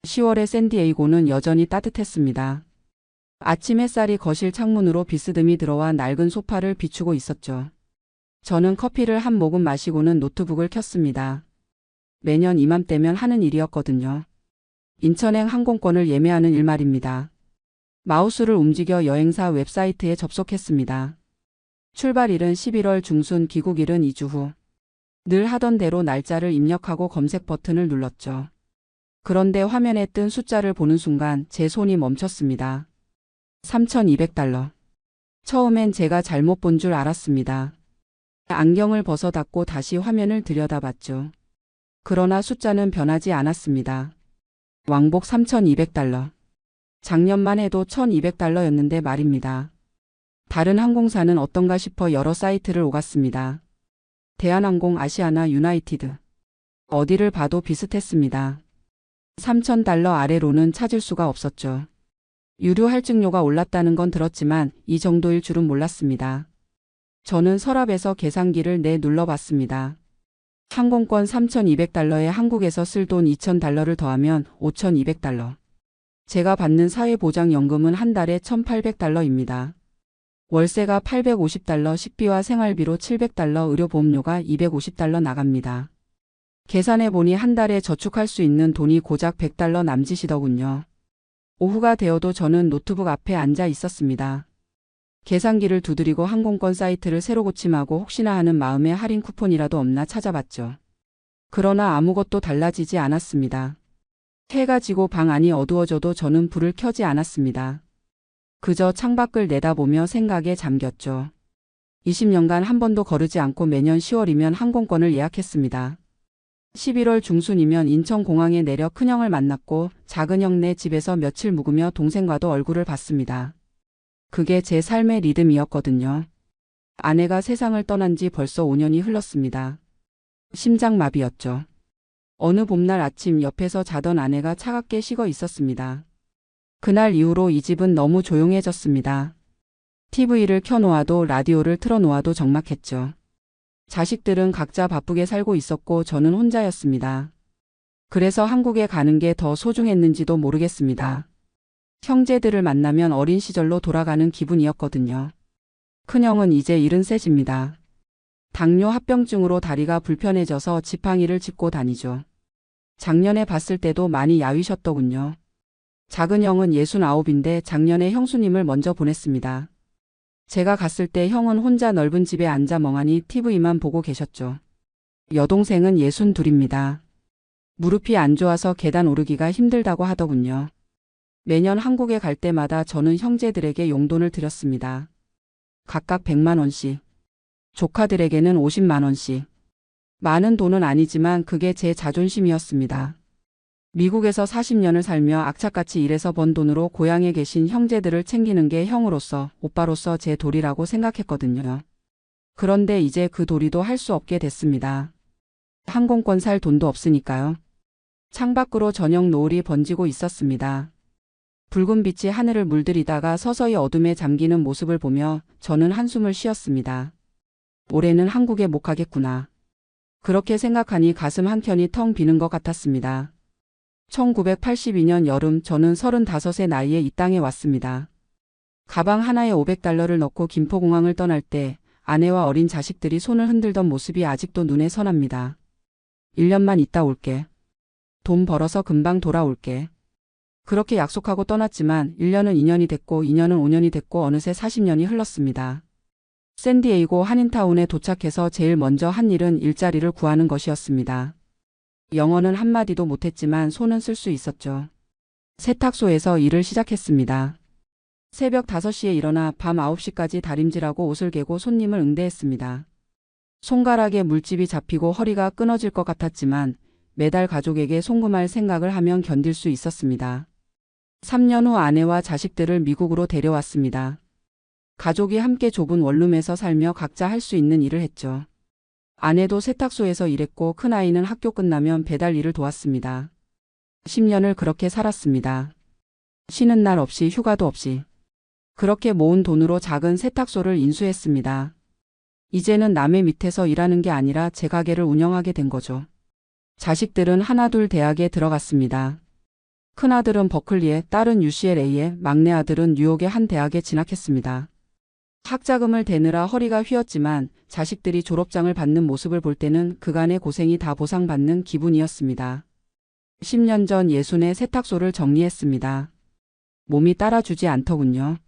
10월의 샌디에이고는 여전히 따뜻했습니다. 아침 햇살이 거실 창문으로 비스듬히 들어와 낡은 소파를 비추고 있었죠. 저는 커피를 한 모금 마시고는 노트북을 켰습니다. 매년 이맘때면 하는 일이었거든요. 인천행 항공권을 예매하는 일 말입니다. 마우스를 움직여 여행사 웹사이트에 접속했습니다. 출발일은 11월 중순, 귀국일은 2주 후. 늘 하던 대로 날짜를 입력하고 검색 버튼을 눌렀죠. 그런데 화면에 뜬 숫자를 보는 순간 제 손이 멈췄습니다. $3,200. 처음엔 제가 잘못 본 줄 알았습니다. 안경을 벗어 닫고 다시 화면을 들여다봤죠. 그러나 숫자는 변하지 않았습니다. 왕복 $3,200. 작년만 해도 $1,200였는데 말입니다. 다른 항공사는 어떤가 싶어 여러 사이트를 오갔습니다. 대한항공, 아시아나, 유나이티드. 어디를 봐도 비슷했습니다. $3,000 아래로는 찾을 수가 없었죠. 유류 할증료가 올랐다는 건 들었지만 이 정도일 줄은 몰랐습니다. 저는 서랍에서 계산기를 눌러봤습니다. 항공권 $3,200에 한국에서 쓸 돈 $2,000를 더하면 $5,200. 제가 받는 사회보장연금은 한 달에 $1,800입니다. 월세가 $850, 식비와 생활비로 $700, 의료보험료가 $250 나갑니다. 계산해보니 한 달에 저축할 수 있는 돈이 고작 $100 남짓이더군요. 오후가 되어도 저는 노트북 앞에 앉아 있었습니다. 계산기를 두드리고 항공권 사이트를 새로 고침하고 혹시나 하는 마음에 할인 쿠폰이라도 없나 찾아봤죠. 그러나 아무것도 달라지지 않았습니다. 해가 지고 방 안이 어두워져도 저는 불을 켜지 않았습니다. 그저 창밖을 내다보며 생각에 잠겼죠. 20년간 한 번도 거르지 않고 매년 10월이면 항공권을 예약했습니다. 11월 중순이면 인천공항에 내려 큰형을 만났고 작은형네 집에서 며칠 묵으며 동생과도 얼굴을 봤습니다. 그게 제 삶의 리듬이었거든요. 아내가 세상을 떠난 지 벌써 5년이 흘렀습니다. 심장마비였죠. 어느 봄날 아침 옆에서 자던 아내가 차갑게 식어 있었습니다. 그날 이후로 이 집은 너무 조용해졌습니다. TV를 켜놓아도 라디오를 틀어놓아도 적막했죠. 자식들은 각자 바쁘게 살고 있었고 저는 혼자였습니다. 그래서 한국에 가는 게 더 소중했는지도 모르겠습니다. 형제들을 만나면 어린 시절로 돌아가는 기분이었거든요. 큰형은 이제 73입니다. 당뇨 합병증으로 다리가 불편해져서 지팡이를 짚고 다니죠. 작년에 봤을 때도 많이 야위셨더군요. 작은형은 69인데 작년에 형수님을 먼저 보냈습니다. 제가 갔을 때 형은 혼자 넓은 집에 앉아 멍하니 TV만 보고 계셨죠. 여동생은 62입니다. 무릎이 안 좋아서 계단 오르기가 힘들다고 하더군요. 매년 한국에 갈 때마다 저는 형제들에게 용돈을 드렸습니다. 각각 100만 원씩. 조카들에게는 50만 원씩. 많은 돈은 아니지만 그게 제 자존심이었습니다. 미국에서 40년을 살며 악착같이 일해서 번 돈으로 고향에 계신 형제들을 챙기는 게 형으로서, 오빠로서 제 도리라고 생각했거든요. 그런데 이제 그 도리도 할 수 없게 됐습니다. 항공권 살 돈도 없으니까요. 창밖으로 저녁 노을이 번지고 있었습니다. 붉은 빛이 하늘을 물들이다가 서서히 어둠에 잠기는 모습을 보며 저는 한숨을 쉬었습니다. 올해는 한국에 못 가겠구나. 그렇게 생각하니 가슴 한켠이 텅 비는 것 같았습니다. 1982년 여름 저는 35의 나이에 이 땅에 왔습니다. 가방 하나에 $500를 넣고 김포공항을 떠날 때 아내와 어린 자식들이 손을 흔들던 모습이 아직도 눈에 선합니다. 1년만 있다 올게. 돈 벌어서 금방 돌아올게. 그렇게 약속하고 떠났지만 1년은 2년이 됐고 2년은 5년이 됐고 어느새 40년이 흘렀습니다. 샌디에이고 한인타운에 도착해서 제일 먼저 한 일은 일자리를 구하는 것이었습니다. 영어는 한마디도 못했지만 손은 쓸 수 있었죠. 세탁소에서 일을 시작했습니다. 새벽 5시에 일어나 밤 9시까지 다림질하고 옷을 개고 손님을 응대했습니다. 손가락에 물집이 잡히고 허리가 끊어질 것 같았지만 매달 가족에게 송금할 생각을 하면 견딜 수 있었습니다. 3년 후 아내와 자식들을 미국으로 데려왔습니다. 가족이 함께 좁은 원룸에서 살며 각자 할 수 있는 일을 했죠. 아내도 세탁소에서 일했고 큰아이는 학교 끝나면 배달 일을 도왔습니다. 10년을 그렇게 살았습니다. 쉬는 날 없이 휴가도 없이. 그렇게 모은 돈으로 작은 세탁소를 인수했습니다. 이제는 남의 밑에서 일하는 게 아니라 제 가게를 운영하게 된 거죠. 자식들은 하나둘 대학에 들어갔습니다. 큰아들은 버클리에, 딸은 UCLA에, 막내 아들은 뉴욕의 한 대학에 진학했습니다. 학자금을 대느라 허리가 휘었지만 자식들이 졸업장을 받는 모습을 볼 때는 그간의 고생이 다 보상받는 기분이었습니다. 10년 전 예순의 세탁소를 정리했습니다. 몸이 따라주지 않더군요.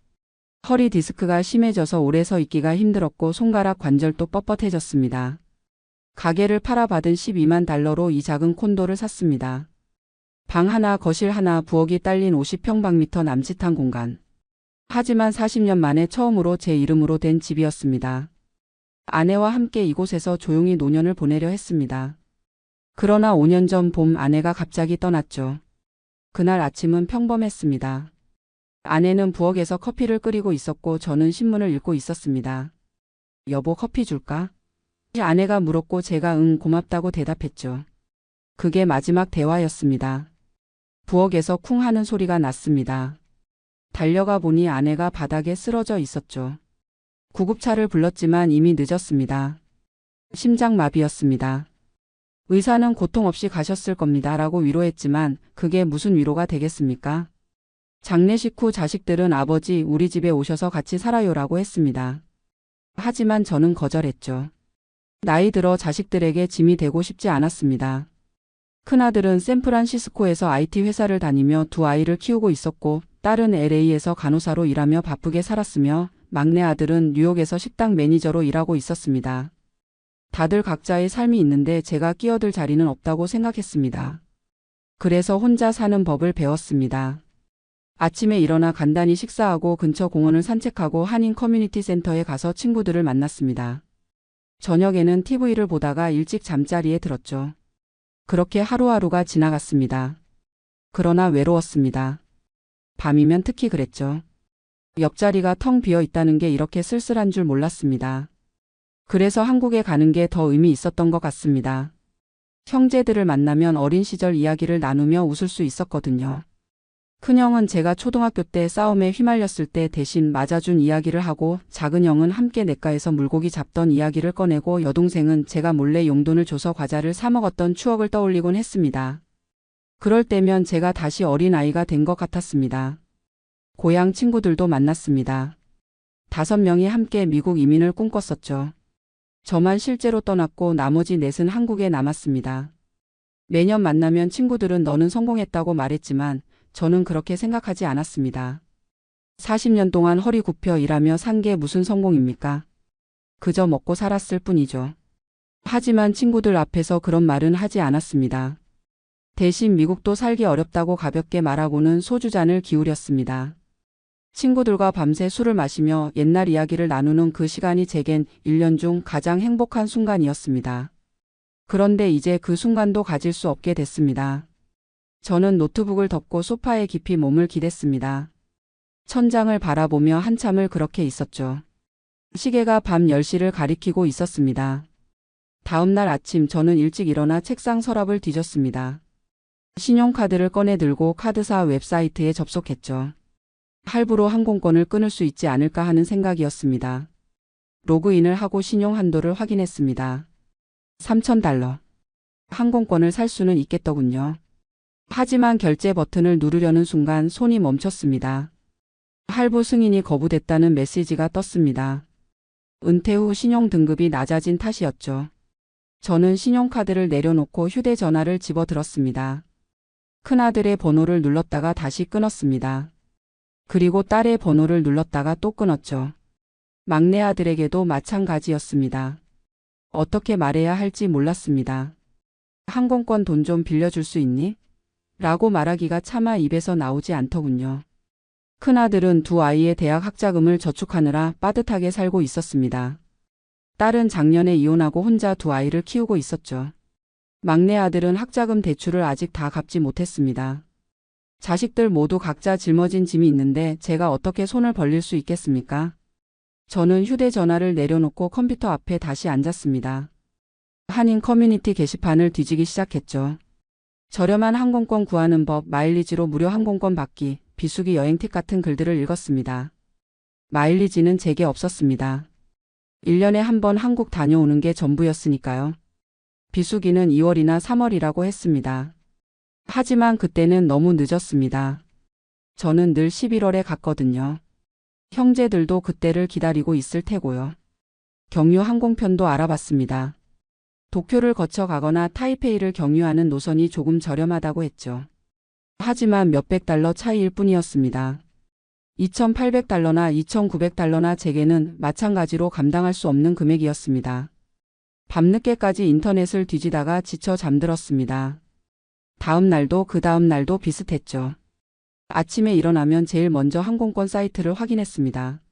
허리 디스크가 심해져서 오래 서 있기가 힘들었고 손가락 관절도 뻣뻣해졌습니다. 가게를 팔아받은 $12만 이 작은 콘도를 샀습니다. 방 하나, 거실 하나, 부엌이 딸린 50평방미터 남짓한 공간. 하지만 40년 만에 처음으로 제 이름으로 된 집이었습니다. 아내와 함께 이곳에서 조용히 노년을 보내려 했습니다. 그러나 5년 전 봄 아내가 갑자기 떠났죠. 그날 아침은 평범했습니다. 아내는 부엌에서 커피를 끓이고 있었고 저는 신문을 읽고 있었습니다. 여보, 커피 줄까? 아내가 물었고 제가 응, 고맙다고 대답했죠. 그게 마지막 대화였습니다. 부엌에서 쿵 하는 소리가 났습니다. 달려가 보니 아내가 바닥에 쓰러져 있었죠. 구급차를 불렀지만 이미 늦었습니다. 심장마비였습니다. 의사는 고통 없이 가셨을 겁니다 라고 위로했지만 그게 무슨 위로가 되겠습니까? 장례식 후 자식들은 아버지, 우리 집에 오셔서 같이 살아요라고 했습니다. 하지만 저는 거절했죠. 나이 들어 자식들에게 짐이 되고 싶지 않았습니다. 큰아들은 샌프란시스코에서 IT 회사를 다니며 두 아이를 키우고 있었고 딸은 LA에서 간호사로 일하며 바쁘게 살았으며 막내 아들은 뉴욕에서 식당 매니저로 일하고 있었습니다. 다들 각자의 삶이 있는데 제가 끼어들 자리는 없다고 생각했습니다. 그래서 혼자 사는 법을 배웠습니다. 아침에 일어나 간단히 식사하고 근처 공원을 산책하고 한인 커뮤니티 센터에 가서 친구들을 만났습니다. 저녁에는 TV를 보다가 일찍 잠자리에 들었죠. 그렇게 하루하루가 지나갔습니다. 그러나 외로웠습니다. 밤이면 특히 그랬죠. 옆자리가 텅 비어 있다는 게 이렇게 쓸쓸한 줄 몰랐습니다. 그래서 한국에 가는 게 더 의미 있었던 것 같습니다. 형제들을 만나면 어린 시절 이야기를 나누며 웃을 수 있었거든요. 큰형은 제가 초등학교 때 싸움에 휘말렸을 때 대신 맞아준 이야기를 하고 작은 형은 함께 냇가에서 물고기 잡던 이야기를 꺼내고 여동생은 제가 몰래 용돈을 줘서 과자를 사 먹었던 추억을 떠올리곤 했습니다. 그럴 때면 제가 다시 어린아이가 된 것 같았습니다. 고향 친구들도 만났습니다. 5명이 함께 미국 이민을 꿈꿨었죠. 저만 실제로 떠났고 나머지 넷은 한국에 남았습니다. 매년 만나면 친구들은 너는 성공했다고 말했지만 저는 그렇게 생각하지 않았습니다. 40년 동안 허리 굽혀 일하며 산 게 무슨 성공입니까? 그저 먹고 살았을 뿐이죠. 하지만 친구들 앞에서 그런 말은 하지 않았습니다. 대신 미국도 살기 어렵다고 가볍게 말하고는 소주잔을 기울였습니다. 친구들과 밤새 술을 마시며 옛날 이야기를 나누는 그 시간이 제겐 1년 중 가장 행복한 순간이었습니다. 그런데 이제 그 순간도 가질 수 없게 됐습니다. 저는 노트북을 덮고 소파에 깊이 몸을 기댔습니다. 천장을 바라보며 한참을 그렇게 있었죠. 시계가 밤 10시를 가리키고 있었습니다. 다음 날 아침 저는 일찍 일어나 책상 서랍을 뒤졌습니다. 신용카드를 꺼내 들고 카드사 웹사이트에 접속했죠. 할부로 항공권을 끊을 수 있지 않을까 하는 생각이었습니다. 로그인을 하고 신용 한도를 확인했습니다. $3,000. 항공권을 살 수는 있겠더군요. 하지만 결제 버튼을 누르려는 순간 손이 멈췄습니다. 할부 승인이 거부됐다는 메시지가 떴습니다. 은퇴 후 신용 등급이 낮아진 탓이었죠. 저는 신용카드를 내려놓고 휴대전화를 집어들었습니다. 큰아들의 번호를 눌렀다가 다시 끊었습니다. 그리고 딸의 번호를 눌렀다가 또 끊었죠. 막내 아들에게도 마찬가지였습니다. 어떻게 말해야 할지 몰랐습니다. 항공권 돈 좀 빌려줄 수 있니? 라고 말하기가 차마 입에서 나오지 않더군요. 큰아들은 두 아이의 대학 학자금을 저축하느라 빠듯하게 살고 있었습니다. 딸은 작년에 이혼하고 혼자 두 아이를 키우고 있었죠. 막내 아들은 학자금 대출을 아직 다 갚지 못했습니다. 자식들 모두 각자 짊어진 짐이 있는데 제가 어떻게 손을 벌릴 수 있겠습니까? 저는 휴대전화를 내려놓고 컴퓨터 앞에 다시 앉았습니다. 한인 커뮤니티 게시판을 뒤지기 시작했죠. 저렴한 항공권 구하는 법, 마일리지로 무료 항공권 받기, 비수기 여행 팁 같은 글들을 읽었습니다. 마일리지는 제게 없었습니다. 1년에 한 번 한국 다녀오는 게 전부였으니까요. 비수기는 2월이나 3월이라고 했습니다. 하지만 그때는 너무 늦었습니다. 저는 늘 11월에 갔거든요. 형제들도 그때를 기다리고 있을 테고요. 경유 항공편도 알아봤습니다. 도쿄를 거쳐 가거나 타이페이를 경유하는 노선이 조금 저렴하다고 했죠. 하지만 몇백 달러 차이일 뿐이었습니다. 2,800달러나 2,900달러나 제게는 마찬가지로 감당할 수 없는 금액이었습니다. 밤늦게까지 인터넷을 뒤지다가 지쳐 잠들었습니다. 다음 날도 그 다음 날도 비슷했죠. 아침에 일어나면 제일 먼저 항공권 사이트를 확인했습니다.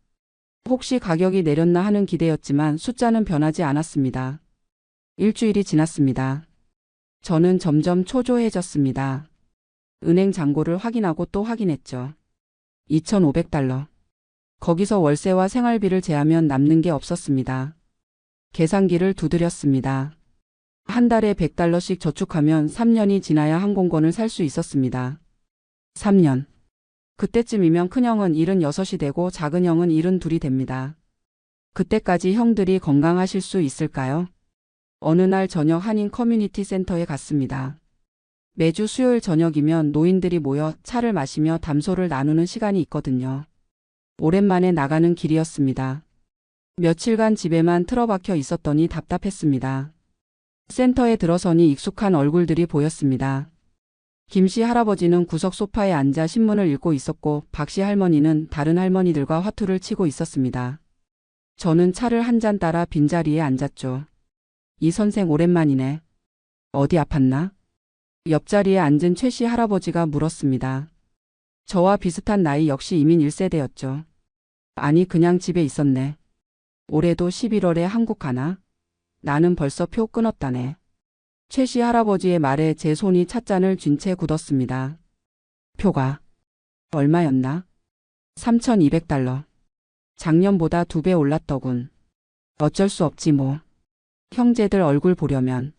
혹시 가격이 내렸나 하는 기대였지만 숫자는 변하지 않았습니다. 일주일이 지났습니다. 저는 점점 초조해졌습니다. 은행 잔고를 확인하고 또 확인했죠. 2,500달러. 거기서 월세와 생활비를 제하면 남는 게 없었습니다. 계산기를 두드렸습니다. 한 달에 100달러씩 저축하면 3년이 지나야 항공권을 살 수 있었습니다. 3년. 그때쯤이면 큰형은 76이 되고 작은형은 72이 됩니다. 그때까지 형들이 건강하실 수 있을까요? 어느 날 저녁 한인 커뮤니티 센터에 갔습니다. 매주 수요일 저녁이면 노인들이 모여 차를 마시며 담소를 나누는 시간이 있거든요. 오랜만에 나가는 길이었습니다. 며칠간 집에만 틀어박혀 있었더니 답답했습니다. 센터에 들어서니 익숙한 얼굴들이 보였습니다. 김씨 할아버지는 구석 소파에 앉아 신문을 읽고 있었고 박씨 할머니는 다른 할머니들과 화투를 치고 있었습니다. 저는 차를 한 잔 따라 빈자리에 앉았죠. 이 선생 오랜만이네. 어디 아팠나? 옆자리에 앉은 최씨 할아버지가 물었습니다. 저와 비슷한 나이 역시 이민 1세대였죠. 아니 그냥 집에 있었네. 올해도 11월에 한국 가나? 나는 벌써 표 끊었다네. 최씨 할아버지의 말에 제 손이 찻잔을 쥔 채 굳었습니다. 표가 얼마였나? 3,200달러. 작년보다 2배 올랐더군. 어쩔 수 없지 뭐. 형제들 얼굴 보려면.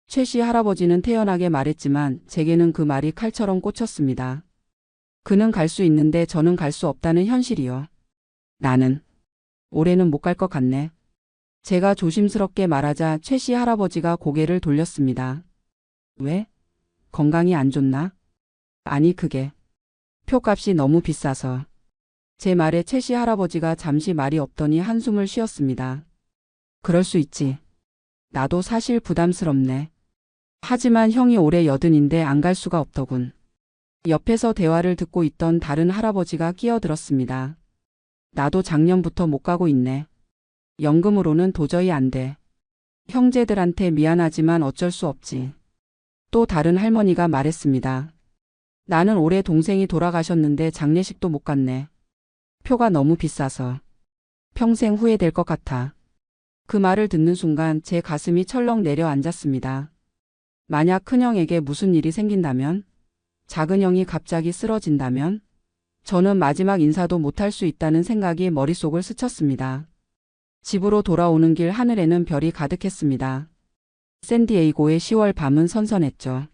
최씨 할아버지는 태연하게 말했지만 제게는 그 말이 칼처럼 꽂혔습니다. 그는 갈 수 있는데 저는 갈 수 없다는 현실이요. 나는 올해는 못 갈 것 같네. 제가 조심스럽게 말하자 최씨 할아버지가 고개를 돌렸습니다. 왜? 건강이 안 좋나? 아니 그게 표값이 너무 비싸서. 제 말에 최씨 할아버지가 잠시 말이 없더니 한숨을 쉬었습니다. 그럴 수 있지. 나도 사실 부담스럽네. 하지만 형이 올해 80인데 안 갈 수가 없더군. 옆에서 대화를 듣고 있던 다른 할아버지가 끼어들었습니다. 나도 작년부터 못 가고 있네. 연금으로는 도저히 안 돼. 형제들한테 미안하지만 어쩔 수 없지. 또 다른 할머니가 말했습니다. 나는 올해 동생이 돌아가셨는데 장례식도 못 갔네. 표가 너무 비싸서. 평생 후회될 것 같아. 그 말을 듣는 순간 제 가슴이 철렁 내려앉았습니다. 만약 큰형에게 무슨 일이 생긴다면? 작은형이 갑자기 쓰러진다면? 저는 마지막 인사도 못할 수 있다는 생각이 머릿속을 스쳤습니다. 집으로 돌아오는 길 하늘에는 별이 가득했습니다. 샌디에이고의 10월 밤은 선선했죠.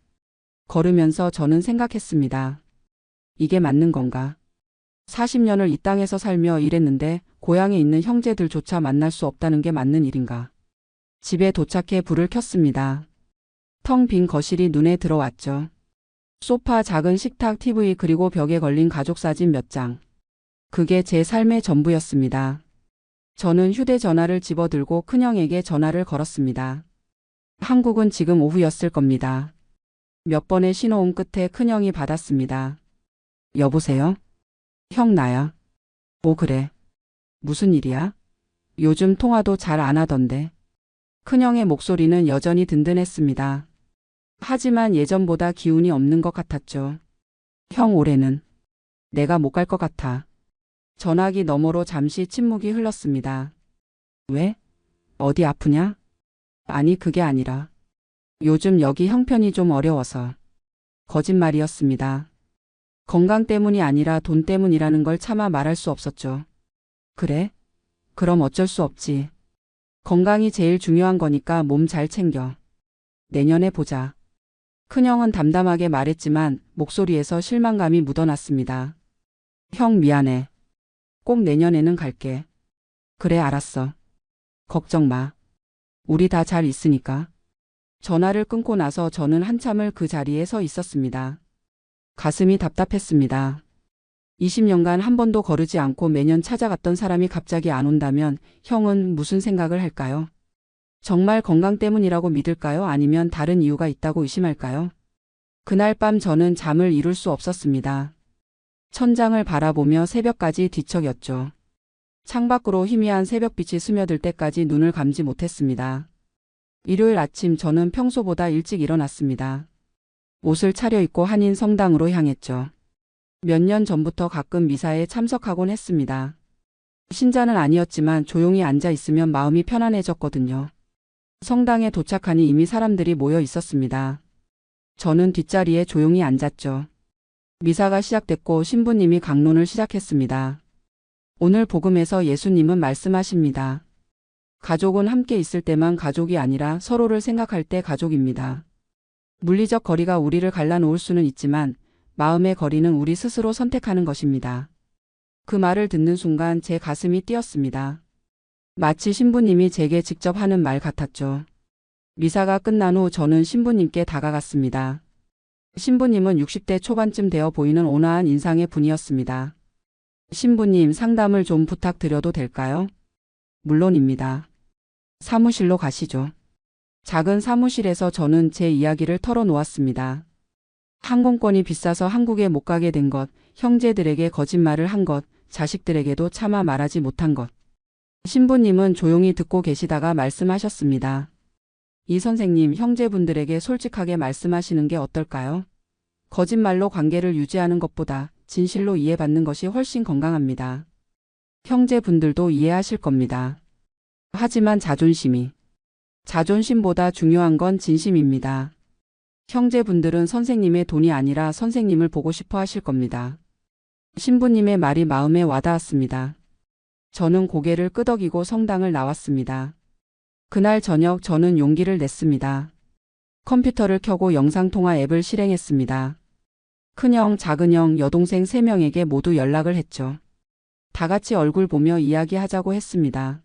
걸으면서 저는 생각했습니다. 이게 맞는 건가? 40년을 이 땅에서 살며 일했는데 고향에 있는 형제들조차 만날 수 없다는 게 맞는 일인가? 집에 도착해 불을 켰습니다. 텅 빈 거실이 눈에 들어왔죠. 소파, 작은 식탁, TV 그리고 벽에 걸린 가족사진 몇 장. 그게 제 삶의 전부였습니다. 저는 휴대전화를 집어들고 큰형에게 전화를 걸었습니다. 한국은 지금 오후였을 겁니다. 몇 번의 신호음 끝에 큰형이 받았습니다. 여보세요? 형 나야. 오 그래. 무슨 일이야? 요즘 통화도 잘 안 하던데. 큰형의 목소리는 여전히 든든했습니다. 하지만 예전보다 기운이 없는 것 같았죠. 형 올해는 내가 못 갈 것 같아. 전화기 너머로 잠시 침묵이 흘렀습니다. 왜? 어디 아프냐? 아니 그게 아니라 요즘 여기 형편이 좀 어려워서. 거짓말이었습니다. 건강 때문이 아니라 돈 때문이라는 걸 차마 말할 수 없었죠. 그래? 그럼 어쩔 수 없지. 건강이 제일 중요한 거니까 몸 잘 챙겨. 내년에 보자. 큰형은 담담하게 말했지만 목소리에서 실망감이 묻어났습니다. 형 미안해. 꼭 내년에는 갈게. 그래 알았어. 걱정 마. 우리 다 잘 있으니까. 전화를 끊고 나서 저는 한참을 그 자리에 서 있었습니다. 가슴이 답답했습니다. 20년간 한 번도 거르지 않고 매년 찾아갔던 사람이 갑자기 안 온다면 형은 무슨 생각을 할까요? 정말 건강 때문이라고 믿을까요? 아니면 다른 이유가 있다고 의심할까요? 그날 밤 저는 잠을 이룰 수 없었습니다. 천장을 바라보며 새벽까지 뒤척였죠. 창밖으로 희미한 새벽빛이 스며들 때까지 눈을 감지 못했습니다. 일요일 아침 저는 평소보다 일찍 일어났습니다. 옷을 차려입고 한인 성당으로 향했죠. 몇 년 전부터 가끔 미사에 참석하곤 했습니다. 신자는 아니었지만 조용히 앉아 있으면 마음이 편안해졌거든요. 성당에 도착하니 이미 사람들이 모여 있었습니다. 저는 뒷자리에 조용히 앉았죠. 미사가 시작됐고 신부님이 강론을 시작했습니다. 오늘 복음에서 예수님은 말씀하십니다. 가족은 함께 있을 때만 가족이 아니라 서로를 생각할 때 가족입니다. 물리적 거리가 우리를 갈라놓을 수는 있지만 마음의 거리는 우리 스스로 선택하는 것입니다. 그 말을 듣는 순간 제 가슴이 뛰었습니다. 마치 신부님이 제게 직접 하는 말 같았죠. 미사가 끝난 후 저는 신부님께 다가갔습니다. 신부님은 60대 초반쯤 되어 보이는 온화한 인상의 분이었습니다. 신부님, 상담을 좀 부탁드려도 될까요? 물론입니다. 사무실로 가시죠. 작은 사무실에서 저는 제 이야기를 털어놓았습니다. 항공권이 비싸서 한국에 못 가게 된 것, 형제들에게 거짓말을 한 것, 자식들에게도 차마 말하지 못한 것. 신부님은 조용히 듣고 계시다가 말씀하셨습니다. 이 선생님, 형제분들에게 솔직하게 말씀하시는 게 어떨까요? 거짓말로 관계를 유지하는 것보다 진실로 이해받는 것이 훨씬 건강합니다. 형제분들도 이해하실 겁니다. 하지만 자존심보다 중요한 건 진심입니다. 형제분들은 선생님의 돈이 아니라 선생님을 보고 싶어 하실 겁니다. 신부님의 말이 마음에 와닿았습니다. 저는 고개를 끄덕이고 성당을 나왔습니다. 그날 저녁 저는 용기를 냈습니다. 컴퓨터를 켜고 영상통화 앱을 실행했습니다. 큰형, 작은형, 여동생 3명에게 모두 연락을 했죠. 다 같이 얼굴 보며 이야기하자고 했습니다.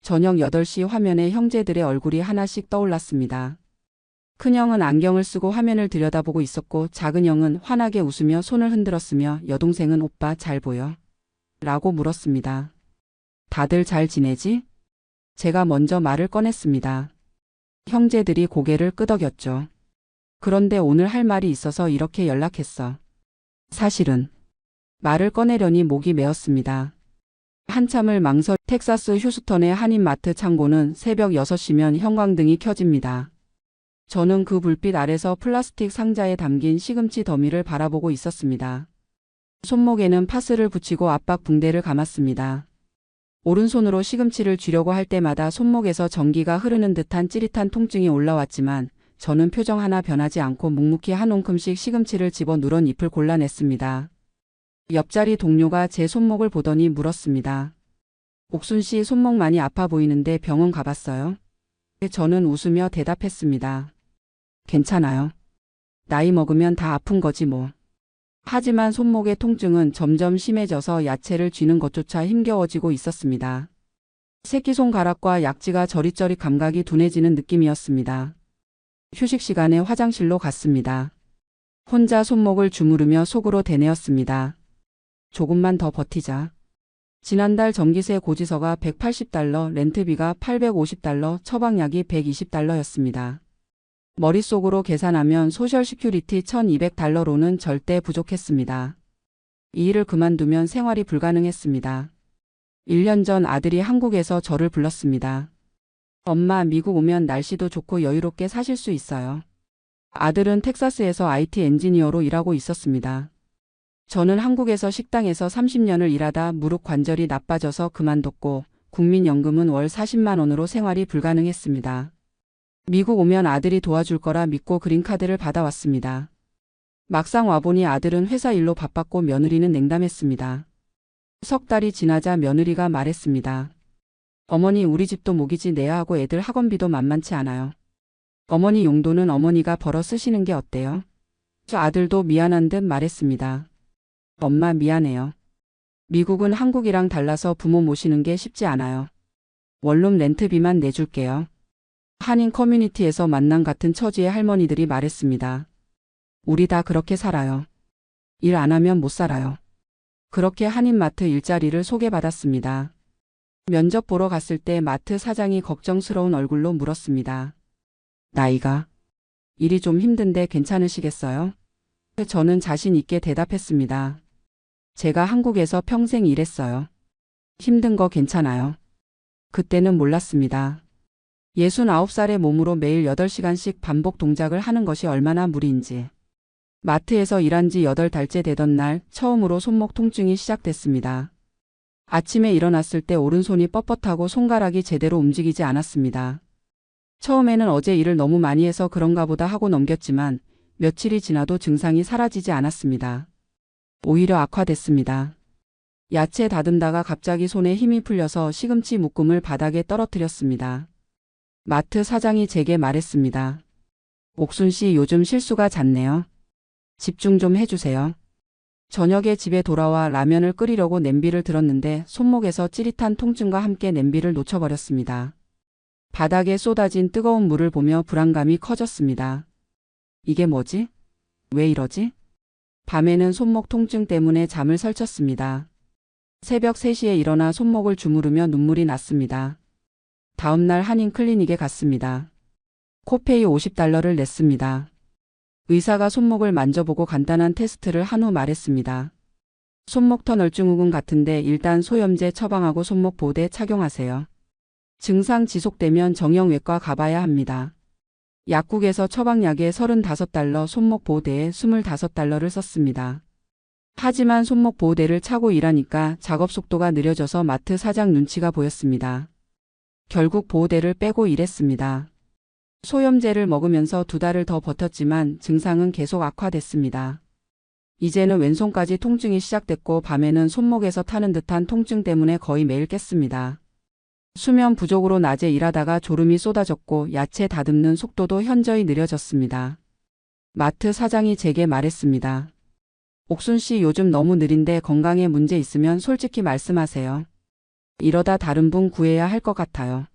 저녁 8시 화면에 형제들의 얼굴이 하나씩 떠올랐습니다. 큰형은 안경을 쓰고 화면을 들여다보고 있었고 작은형은 환하게 웃으며 손을 흔들었으며 여동생은 오빠 잘 보여? 라고 물었습니다. 다들 잘 지내지? 제가 먼저 말을 꺼냈습니다. 형제들이 고개를 끄덕였죠. 그런데 오늘 할 말이 있어서 이렇게 연락했어. 사실은 말을 꺼내려니 목이 메었습니다. 한참을 텍사스 휴스턴의 한인마트 창고는 새벽 6시면 형광등이 켜집니다. 저는 그 불빛 아래서 플라스틱 상자에 담긴 시금치 더미를 바라보고 있었습니다. 손목에는 파스를 붙이고 압박 붕대를 감았습니다. 오른손으로 시금치를 쥐려고 할 때마다 손목에서 전기가 흐르는 듯한 찌릿한 통증이 올라왔지만 저는 표정 하나 변하지 않고 묵묵히 한 움큼씩 시금치를 집어 누런 잎을 골라냈습니다. 옆자리 동료가 제 손목을 보더니 물었습니다. 옥순 씨 손목 많이 아파 보이는데 병원 가봤어요? 저는 웃으며 대답했습니다. 괜찮아요. 나이 먹으면 다 아픈 거지 뭐. 하지만 손목의 통증은 점점 심해져서 야채를 쥐는 것조차 힘겨워지고 있었습니다. 새끼손가락과 약지가 저릿저릿 감각이 둔해지는 느낌이었습니다. 휴식 시간에 화장실로 갔습니다. 혼자 손목을 주무르며 속으로 되뇌었습니다. 조금만 더 버티자. 지난달 전기세 고지서가 $180, 렌트비가 $850, 처방약이 $120였습니다. 머릿속으로 계산하면 소셜 시큐리티 $1200로는 절대 부족했습니다. 이 일을 그만두면 생활이 불가능했습니다. 1년 전 아들이 한국에서 저를 불렀습니다. 엄마, 미국 오면 날씨도 좋고 여유롭게 사실 수 있어요. 아들은 텍사스에서 IT 엔지니어로 일하고 있었습니다. 저는 한국에서 식당에서 30년을 일하다 무릎 관절이 나빠져서 그만뒀고 국민연금은 월 40만 원으로 생활이 불가능했습니다. 미국 오면 아들이 도와줄 거라 믿고 그린카드를 받아왔습니다. 막상 와보니 아들은 회사 일로 바빴고 며느리는 냉담했습니다. 석 달이 지나자 며느리가 말했습니다. 어머니, 우리 집도 모기지 내야 하고 애들 학원비도 만만치 않아요. 어머니 용돈은 어머니가 벌어 쓰시는 게 어때요? 저 아들도 미안한 듯 말했습니다. 엄마, 미안해요. 미국은 한국이랑 달라서 부모 모시는 게 쉽지 않아요. 원룸 렌트비만 내줄게요. 한인 커뮤니티에서 만난 같은 처지의 할머니들이 말했습니다. 우리 다 그렇게 살아요. 일 안 하면 못 살아요. 그렇게 한인마트 일자리를 소개받았습니다. 면접 보러 갔을 때 마트 사장이 걱정스러운 얼굴로 물었습니다. 나이가? 일이 좀 힘든데 괜찮으시겠어요? 저는 자신 있게 대답했습니다. 제가 한국에서 평생 일했어요. 힘든 거 괜찮아요. 그때는 몰랐습니다. 69살의 몸으로 매일 8시간씩 반복 동작을 하는 것이 얼마나 무리인지. 마트에서 일한 지 8달째 되던 날 처음으로 손목 통증이 시작됐습니다. 아침에 일어났을 때 오른손이 뻣뻣하고 손가락이 제대로 움직이지 않았습니다. 처음에는 어제 일을 너무 많이 해서 그런가 보다 하고 넘겼지만 며칠이 지나도 증상이 사라지지 않았습니다. 오히려 악화됐습니다. 야채 다듬다가 갑자기 손에 힘이 풀려서 시금치 묶음을 바닥에 떨어뜨렸습니다. 마트 사장이 제게 말했습니다. 옥순 씨 요즘 실수가 잦네요. 집중 좀 해주세요. 저녁에 집에 돌아와 라면을 끓이려고 냄비를 들었는데 손목에서 찌릿한 통증과 함께 냄비를 놓쳐버렸습니다. 바닥에 쏟아진 뜨거운 물을 보며 불안감이 커졌습니다. 이게 뭐지? 왜 이러지? 밤에는 손목 통증 때문에 잠을 설쳤습니다. 새벽 3시에 일어나 손목을 주무르며 눈물이 났습니다. 다음날 한인 클리닉에 갔습니다. 코페이 $50를 냈습니다. 의사가 손목을 만져보고 간단한 테스트를 한 후 말했습니다. 손목 터널증후군 같은데 일단 소염제 처방하고 손목 보호대 착용하세요. 증상 지속되면 정형외과 가봐야 합니다. 약국에서 처방약에 $35, 손목 보호대에 $25를 썼습니다. 하지만 손목 보호대를 차고 일하니까 작업 속도가 느려져서 마트 사장 눈치가 보였습니다. 결국 보호대를 빼고 일했습니다. 소염제를 먹으면서 2달을 더 버텼지만 증상은 계속 악화됐습니다. 이제는 왼손까지 통증이 시작됐고 밤에는 손목에서 타는 듯한 통증 때문에 거의 매일 깼습니다. 수면 부족으로 낮에 일하다가 졸음이 쏟아졌고 야채 다듬는 속도도 현저히 느려졌습니다. 마트 사장이 제게 말했습니다. 옥순 씨 요즘 너무 느린데 건강에 문제 있으면 솔직히 말씀하세요. 이러다 다른 분 구해야 할 것 같아요.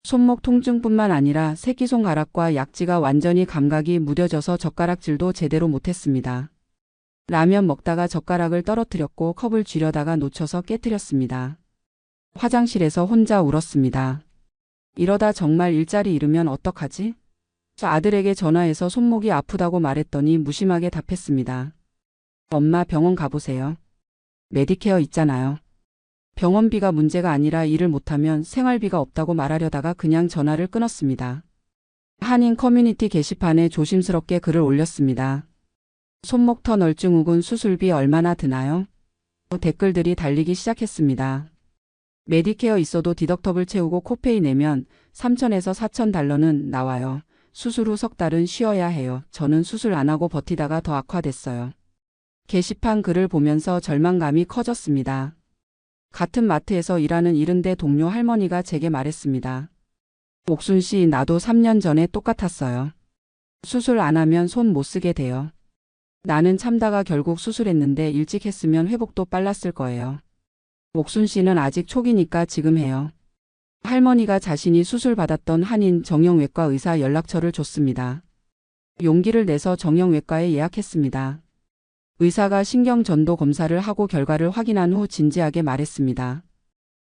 손목 통증뿐만 아니라 새끼손가락과 약지가 완전히 감각이 무뎌져서 젓가락질도 제대로 못했습니다. 라면 먹다가 젓가락을 떨어뜨렸고 컵을 쥐려다가 놓쳐서 깨뜨렸습니다. 화장실에서 혼자 울었습니다. 이러다 정말 일자리 잃으면 어떡하지? 아들에게 전화해서 손목이 아프다고 말했더니 무심하게 답했습니다. 엄마 병원 가보세요. 메디케어 있잖아요. 병원비가 문제가 아니라 일을 못하면 생활비가 없다고 말하려다가 그냥 전화를 끊었습니다. 한인 커뮤니티 게시판에 조심스럽게 글을 올렸습니다. 손목 터널증후군 수술비 얼마나 드나요? 댓글들이 달리기 시작했습니다. 메디케어 있어도 디덕터블 채우고 코페이 내면 $3,000에서 $4,000는 나와요. 수술 후 석 달은 쉬어야 해요. 저는 수술 안 하고 버티다가 더 악화됐어요. 게시판 글을 보면서 절망감이 커졌습니다. 같은 마트에서 일하는 70대 동료 할머니가 제게 말했습니다. 옥순 씨, 나도 3년 전에 똑같았어요. 수술 안 하면 손 못 쓰게 돼요. 나는 참다가 결국 수술했는데 일찍 했으면 회복도 빨랐을 거예요. 옥순 씨는 아직 초기니까 지금 해요. 할머니가 자신이 수술받았던 한인 정형외과 의사 연락처를 줬습니다. 용기를 내서 정형외과에 예약했습니다. 의사가 신경전도 검사를 하고 결과를 확인한 후 진지하게 말했습니다.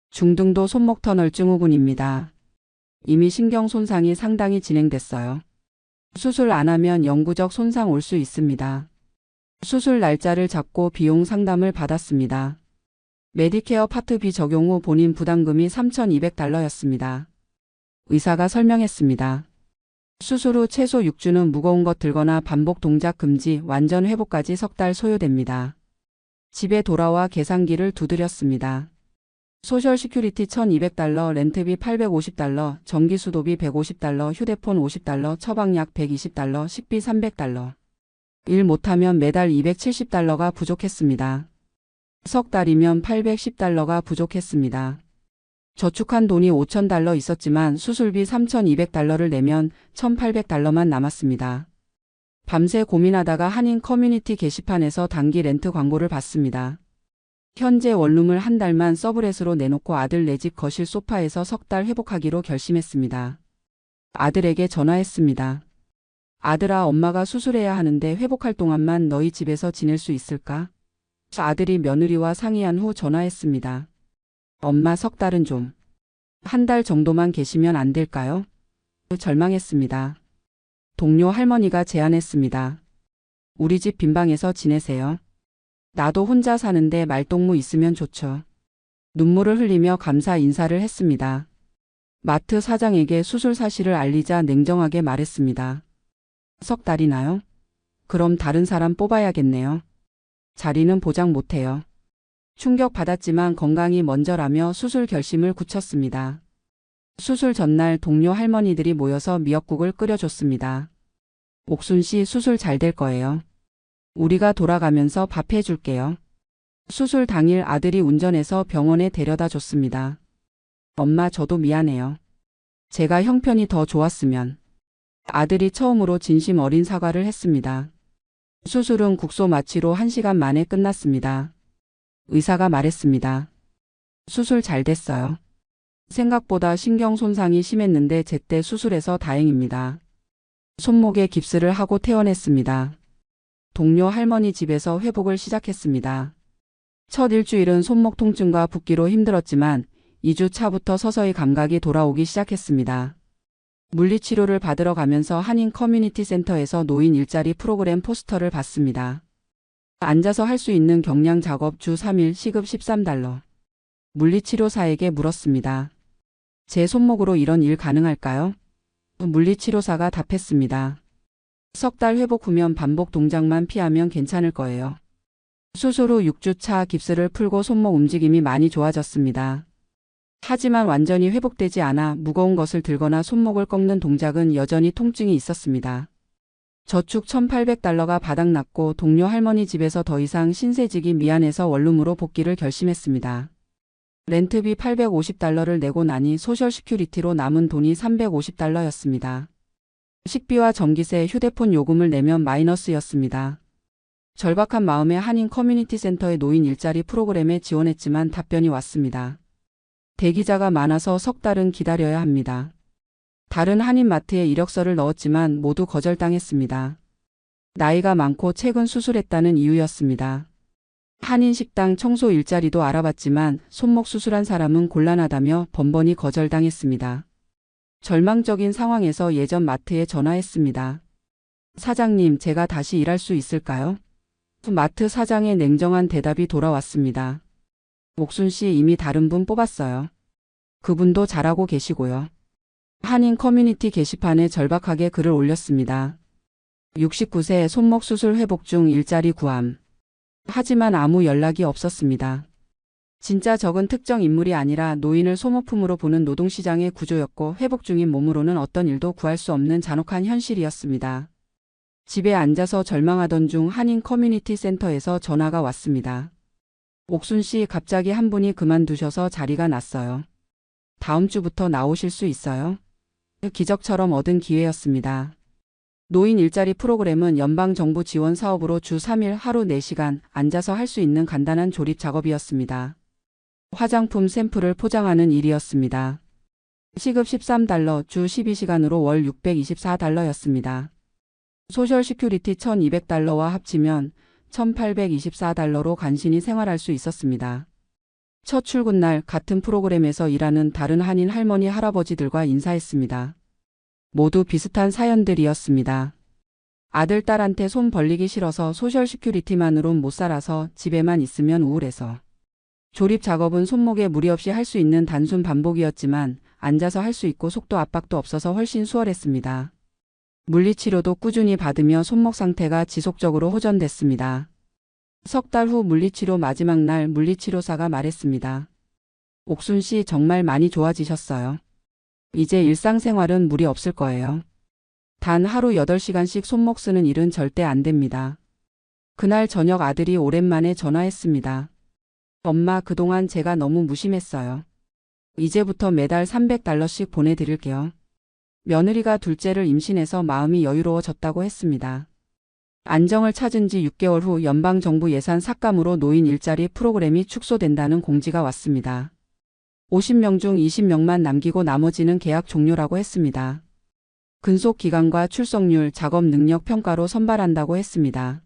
중등도 손목 터널 증후군입니다. 이미 신경 손상이 상당히 진행됐어요. 수술 안 하면 영구적 손상 올 수 있습니다. 수술 날짜를 잡고 비용 상담을 받았습니다. 메디케어 파트 B 적용 후 본인 부담금이 $3,200였습니다. 의사가 설명했습니다. 수술 후 최소 6주는 무거운 것 들거나 반복 동작 금지, 완전 회복까지 석 달 소요됩니다. 집에 돌아와 계산기를 두드렸습니다. 소셜 시큐리티 $1,200, 렌트비 $850, 전기수도비 $150, 휴대폰 $50, 처방약 $120, 식비 $300. 일 못하면 매달 $270가 부족했습니다. 석 달이면 $810가 부족했습니다. 저축한 돈이 $5,000 있었지만 수술비 $3,200를 내면 $1,800만 남았습니다. 밤새 고민하다가 한인 커뮤니티 게시판에서 단기 렌트 광고를 봤습니다. 현재 원룸을 한 달만 서브렛으로 내놓고 아들 내 집 거실 소파에서 석 달 회복하기로 결심했습니다. 아들에게 전화했습니다. 아들아, 엄마가 수술해야 하는데 회복할 동안만 너희 집에서 지낼 수 있을까? 아들이 며느리와 상의한 후 전화했습니다. 엄마, 석 달은 좀. 한 달 정도만 계시면 안 될까요? 절망했습니다. 동료 할머니가 제안했습니다. 우리 집 빈방에서 지내세요. 나도 혼자 사는데 말동무 있으면 좋죠. 눈물을 흘리며 감사 인사를 했습니다. 마트 사장에게 수술 사실을 알리자 냉정하게 말했습니다. 석 달이나요? 그럼 다른 사람 뽑아야겠네요. 자리는 보장 못해요. 충격받았지만 건강이 먼저라며 수술 결심을 굳혔습니다. 수술 전날 동료 할머니들이 모여서 미역국을 끓여줬습니다. 옥순 씨, 수술 잘 될 거예요. 우리가 돌아가면서 밥 해줄게요. 수술 당일 아들이 운전해서 병원에 데려다 줬습니다. 엄마, 저도 미안해요. 제가 형편이 더 좋았으면. 아들이 처음으로 진심 어린 사과를 했습니다. 수술은 국소 마취로 1시간 만에 끝났습니다. 의사가 말했습니다. 수술 잘 됐어요. 생각보다 신경 손상이 심했는데 제때 수술해서 다행입니다. 손목에 깁스를 하고 퇴원했습니다. 동료 할머니 집에서 회복을 시작했습니다. 첫 일주일은 손목 통증과 붓기로 힘들었지만 2주 차부터 서서히 감각이 돌아오기 시작했습니다. 물리치료를 받으러 가면서 한인 커뮤니티 센터에서 노인 일자리 프로그램 포스터를 봤습니다. 앉아서 할 수 있는 경량 작업 주 3일 시급 $13. 물리치료사에게 물었습니다. 제 손목으로 이런 일 가능할까요? 물리치료사가 답했습니다. 석 달 회복 후면 반복 동작만 피하면 괜찮을 거예요. 수술 후 6주 차 깁스를 풀고 손목 움직임이 많이 좋아졌습니다. 하지만 완전히 회복되지 않아 무거운 것을 들거나 손목을 꺾는 동작은 여전히 통증이 있었습니다. 저축 $1,800가 바닥났고 동료 할머니 집에서 더 이상 신세지기 미안해서 원룸으로 복귀를 결심했습니다. 렌트비 $850를 내고 나니 소셜 시큐리티로 남은 돈이 $350였습니다. 식비와 전기세, 휴대폰 요금을 내면 마이너스였습니다. 절박한 마음에 한인 커뮤니티 센터의 노인 일자리 프로그램에 지원했지만 답변이 왔습니다. 대기자가 많아서 석 달은 기다려야 합니다. 다른 한인마트에 이력서를 넣었지만 모두 거절당했습니다. 나이가 많고 최근 수술했다는 이유였습니다. 한인식당 청소 일자리도 알아봤지만 손목 수술한 사람은 곤란하다며 번번이 거절당했습니다. 절망적인 상황에서 예전 마트에 전화했습니다. 사장님, 제가 다시 일할 수 있을까요? 마트 사장의 냉정한 대답이 돌아왔습니다. 옥순 씨, 이미 다른 분 뽑았어요. 그분도 잘하고 계시고요. 한인 커뮤니티 게시판에 절박하게 글을 올렸습니다. 69세 손목 수술 회복 중 일자리 구함. 하지만 아무 연락이 없었습니다. 진짜 적은 특정 인물이 아니라 노인을 소모품으로 보는 노동시장의 구조였고 회복 중인 몸으로는 어떤 일도 구할 수 없는 잔혹한 현실이었습니다. 집에 앉아서 절망하던 중 한인 커뮤니티 센터에서 전화가 왔습니다. 옥순 씨, 갑자기 한 분이 그만두셔서 자리가 났어요. 다음 주부터 나오실 수 있어요? 기적처럼 얻은 기회였습니다. 노인 일자리 프로그램은 연방정부 지원 사업으로 주 3일 하루 4시간 앉아서 할 수 있는 간단한 조립 작업이었습니다. 화장품 샘플을 포장하는 일이었습니다. 시급 $13, 주 12시간으로 월 $624였습니다. 소셜 시큐리티 $1,200와 합치면 $1,824로 간신히 생활할 수 있었습니다. 첫 출근날 같은 프로그램에서 일하는 다른 한인 할머니 할아버지들과 인사했습니다. 모두 비슷한 사연들이었습니다. 아들, 딸한테 손 벌리기 싫어서 소셜 시큐리티만으론 못 살아서 집에만 있으면 우울해서. 조립 작업은 손목에 무리 없이 할 수 있는 단순 반복이었지만 앉아서 할 수 있고 속도 압박도 없어서 훨씬 수월했습니다. 물리치료도 꾸준히 받으며 손목 상태가 지속적으로 호전됐습니다. 석 달 후 물리치료 마지막 날 물리치료사가 말했습니다. 옥순 씨, 정말 많이 좋아지셨어요. 이제 일상생활은 무리 없을 거예요. 단 하루 8시간씩 손목 쓰는 일은 절대 안 됩니다. 그날 저녁 아들이 오랜만에 전화했습니다. 엄마, 그동안 제가 너무 무심했어요. 이제부터 매달 $300씩 보내드릴게요. 며느리가 둘째를 임신해서 마음이 여유로워졌다고 했습니다. 안정을 찾은 지 6개월 후 연방정부 예산 삭감으로 노인 일자리 프로그램이 축소된다는 공지가 왔습니다. 50명 중 20명만 남기고 나머지는 계약 종료라고 했습니다. 근속 기간과 출석률, 작업 능력 평가로 선발한다고 했습니다.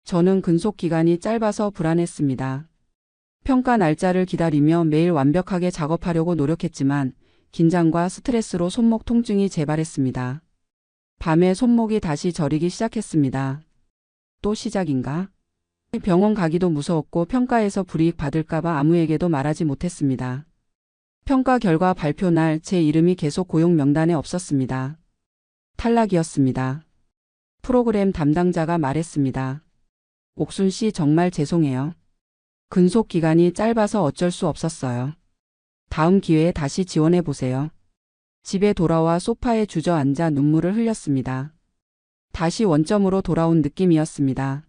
저는 근속 기간이 짧아서 불안했습니다. 평가 날짜를 기다리며 매일 완벽하게 작업하려고 노력했지만 긴장과 스트레스로 손목 통증이 재발했습니다. 밤에 손목이 다시 저리기 시작했습니다. 또 시작인가? 병원 가기도 무서웠고 평가에서 불이익 받을까봐 아무에게도 말하지 못했습니다. 평가 결과 발표 날 제 이름이 계속 고용 명단에 없었습니다. 탈락이었습니다. 프로그램 담당자가 말했습니다. 옥순 씨 정말 죄송해요. 근속 기간이 짧아서 어쩔 수 없었어요. 다음 기회에 다시 지원해 보세요. 집에 돌아와 소파에 주저앉아 눈물을 흘렸습니다. 다시 원점으로 돌아온 느낌이었습니다.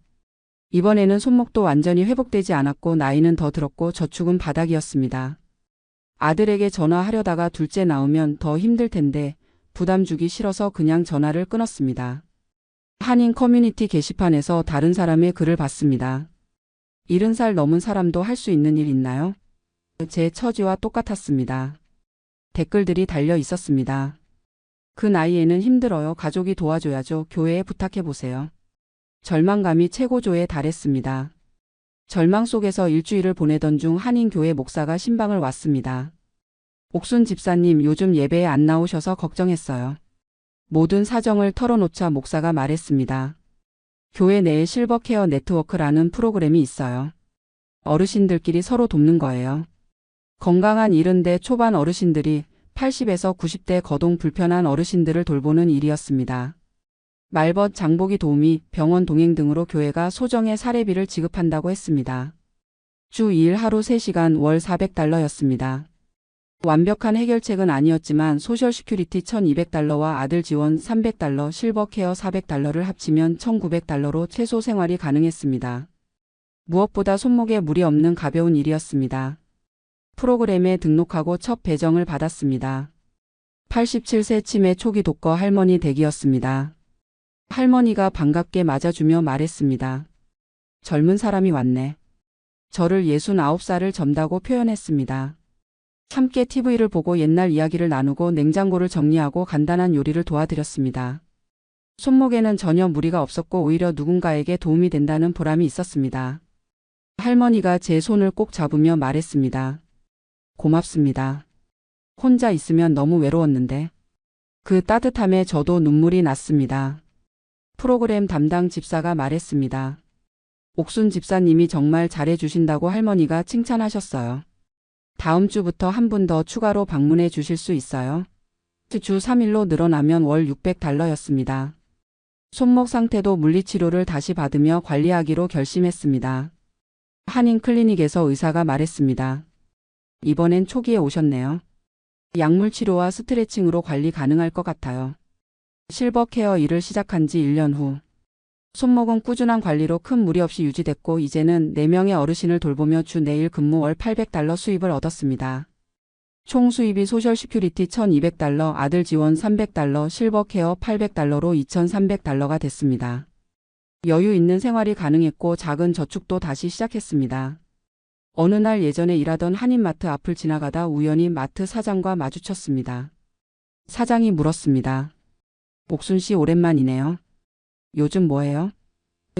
이번에는 손목도 완전히 회복되지 않았고 나이는 더 들었고 저축은 바닥이었습니다. 아들에게 전화하려다가 둘째 낳으면 더 힘들 텐데 부담 주기 싫어서 그냥 전화를 끊었습니다. 한인 커뮤니티 게시판에서 다른 사람의 글을 봤습니다. 70살 넘은 사람도 할 수 있는 일 있나요? 제 처지와 똑같았습니다. 댓글들이 달려 있었습니다. 그 나이에는 힘들어요. 가족이 도와줘야죠. 교회에 부탁해보세요. 절망감이 최고조에 달했습니다. 절망 속에서 일주일을 보내던 중 한인교회 목사가 신방을 왔습니다. 옥순 집사님 요즘 예배에 안 나오셔서 걱정했어요. 모든 사정을 털어놓자 목사가 말했습니다. 교회 내에 실버케어 네트워크라는 프로그램이 있어요. 어르신들끼리 서로 돕는 거예요. 건강한 70대 초반 어르신들이 80에서 90대 거동 불편한 어르신들을 돌보는 일이었습니다. 말벗 장보기 도우미, 병원 동행 등으로 교회가 소정의 사례비를 지급한다고 했습니다. 주 2일 하루 3시간 월 $400였습니다. 완벽한 해결책은 아니었지만 소셜 시큐리티 $1200와 아들 지원 $300, 실버케어 $400를 합치면 $1900로 최소 생활이 가능했습니다. 무엇보다 손목에 무리 없는 가벼운 일이었습니다. 프로그램에 등록하고 첫 배정을 받았습니다. 87세 치매 초기 독거 할머니 댁이었습니다. 할머니가 반갑게 맞아주며 말했습니다. 젊은 사람이 왔네. 저를 69살을 젊다고 표현했습니다. 함께 TV를 보고 옛날 이야기를 나누고 냉장고를 정리하고 간단한 요리를 도와드렸습니다. 손목에는 전혀 무리가 없었고 오히려 누군가에게 도움이 된다는 보람이 있었습니다. 할머니가 제 손을 꼭 잡으며 말했습니다. 고맙습니다. 혼자 있으면 너무 외로웠는데. 그 따뜻함에 저도 눈물이 났습니다. 프로그램 담당 집사가 말했습니다. 옥순 집사님이 정말 잘해주신다고 할머니가 칭찬하셨어요. 다음 주부터 한 분 더 추가로 방문해 주실 수 있어요? 주 3일로 늘어나면 월 $600였습니다. 손목 상태도 물리치료를 다시 받으며 관리하기로 결심했습니다. 한인 클리닉에서 의사가 말했습니다. 이번엔 초기에 오셨네요. 약물 치료와 스트레칭으로 관리 가능할 것 같아요. 실버케어 일을 시작한 지 1년 후 손목은 꾸준한 관리로 큰 무리 없이 유지됐고 이제는 4명의 어르신을 돌보며 주 4일 근무 월 $800 수입을 얻었습니다. 총 수입이 소셜 시큐리티 $1200, 아들 지원 $300, 실버케어 $800로 $2300가 됐습니다. 여유 있는 생활이 가능했고 작은 저축도 다시 시작했습니다. 어느 날 예전에 일하던 한인마트 앞을 지나가다 우연히 마트 사장과 마주쳤습니다. 사장이 물었습니다. 옥순 씨 오랜만이네요. 요즘 뭐해요?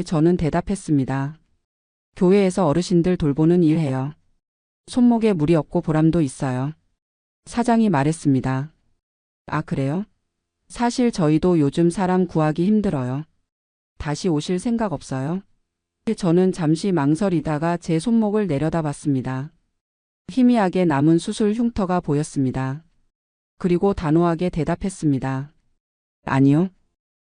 저는 대답했습니다. 교회에서 어르신들 돌보는 일 해요. 손목에 무리 없고 보람도 있어요. 사장이 말했습니다. 아, 그래요? 사실 저희도 요즘 사람 구하기 힘들어요. 다시 오실 생각 없어요? 저는 잠시 망설이다가 제 손목을 내려다봤습니다. 희미하게 남은 수술 흉터가 보였습니다. 그리고 단호하게 대답했습니다. 아니요.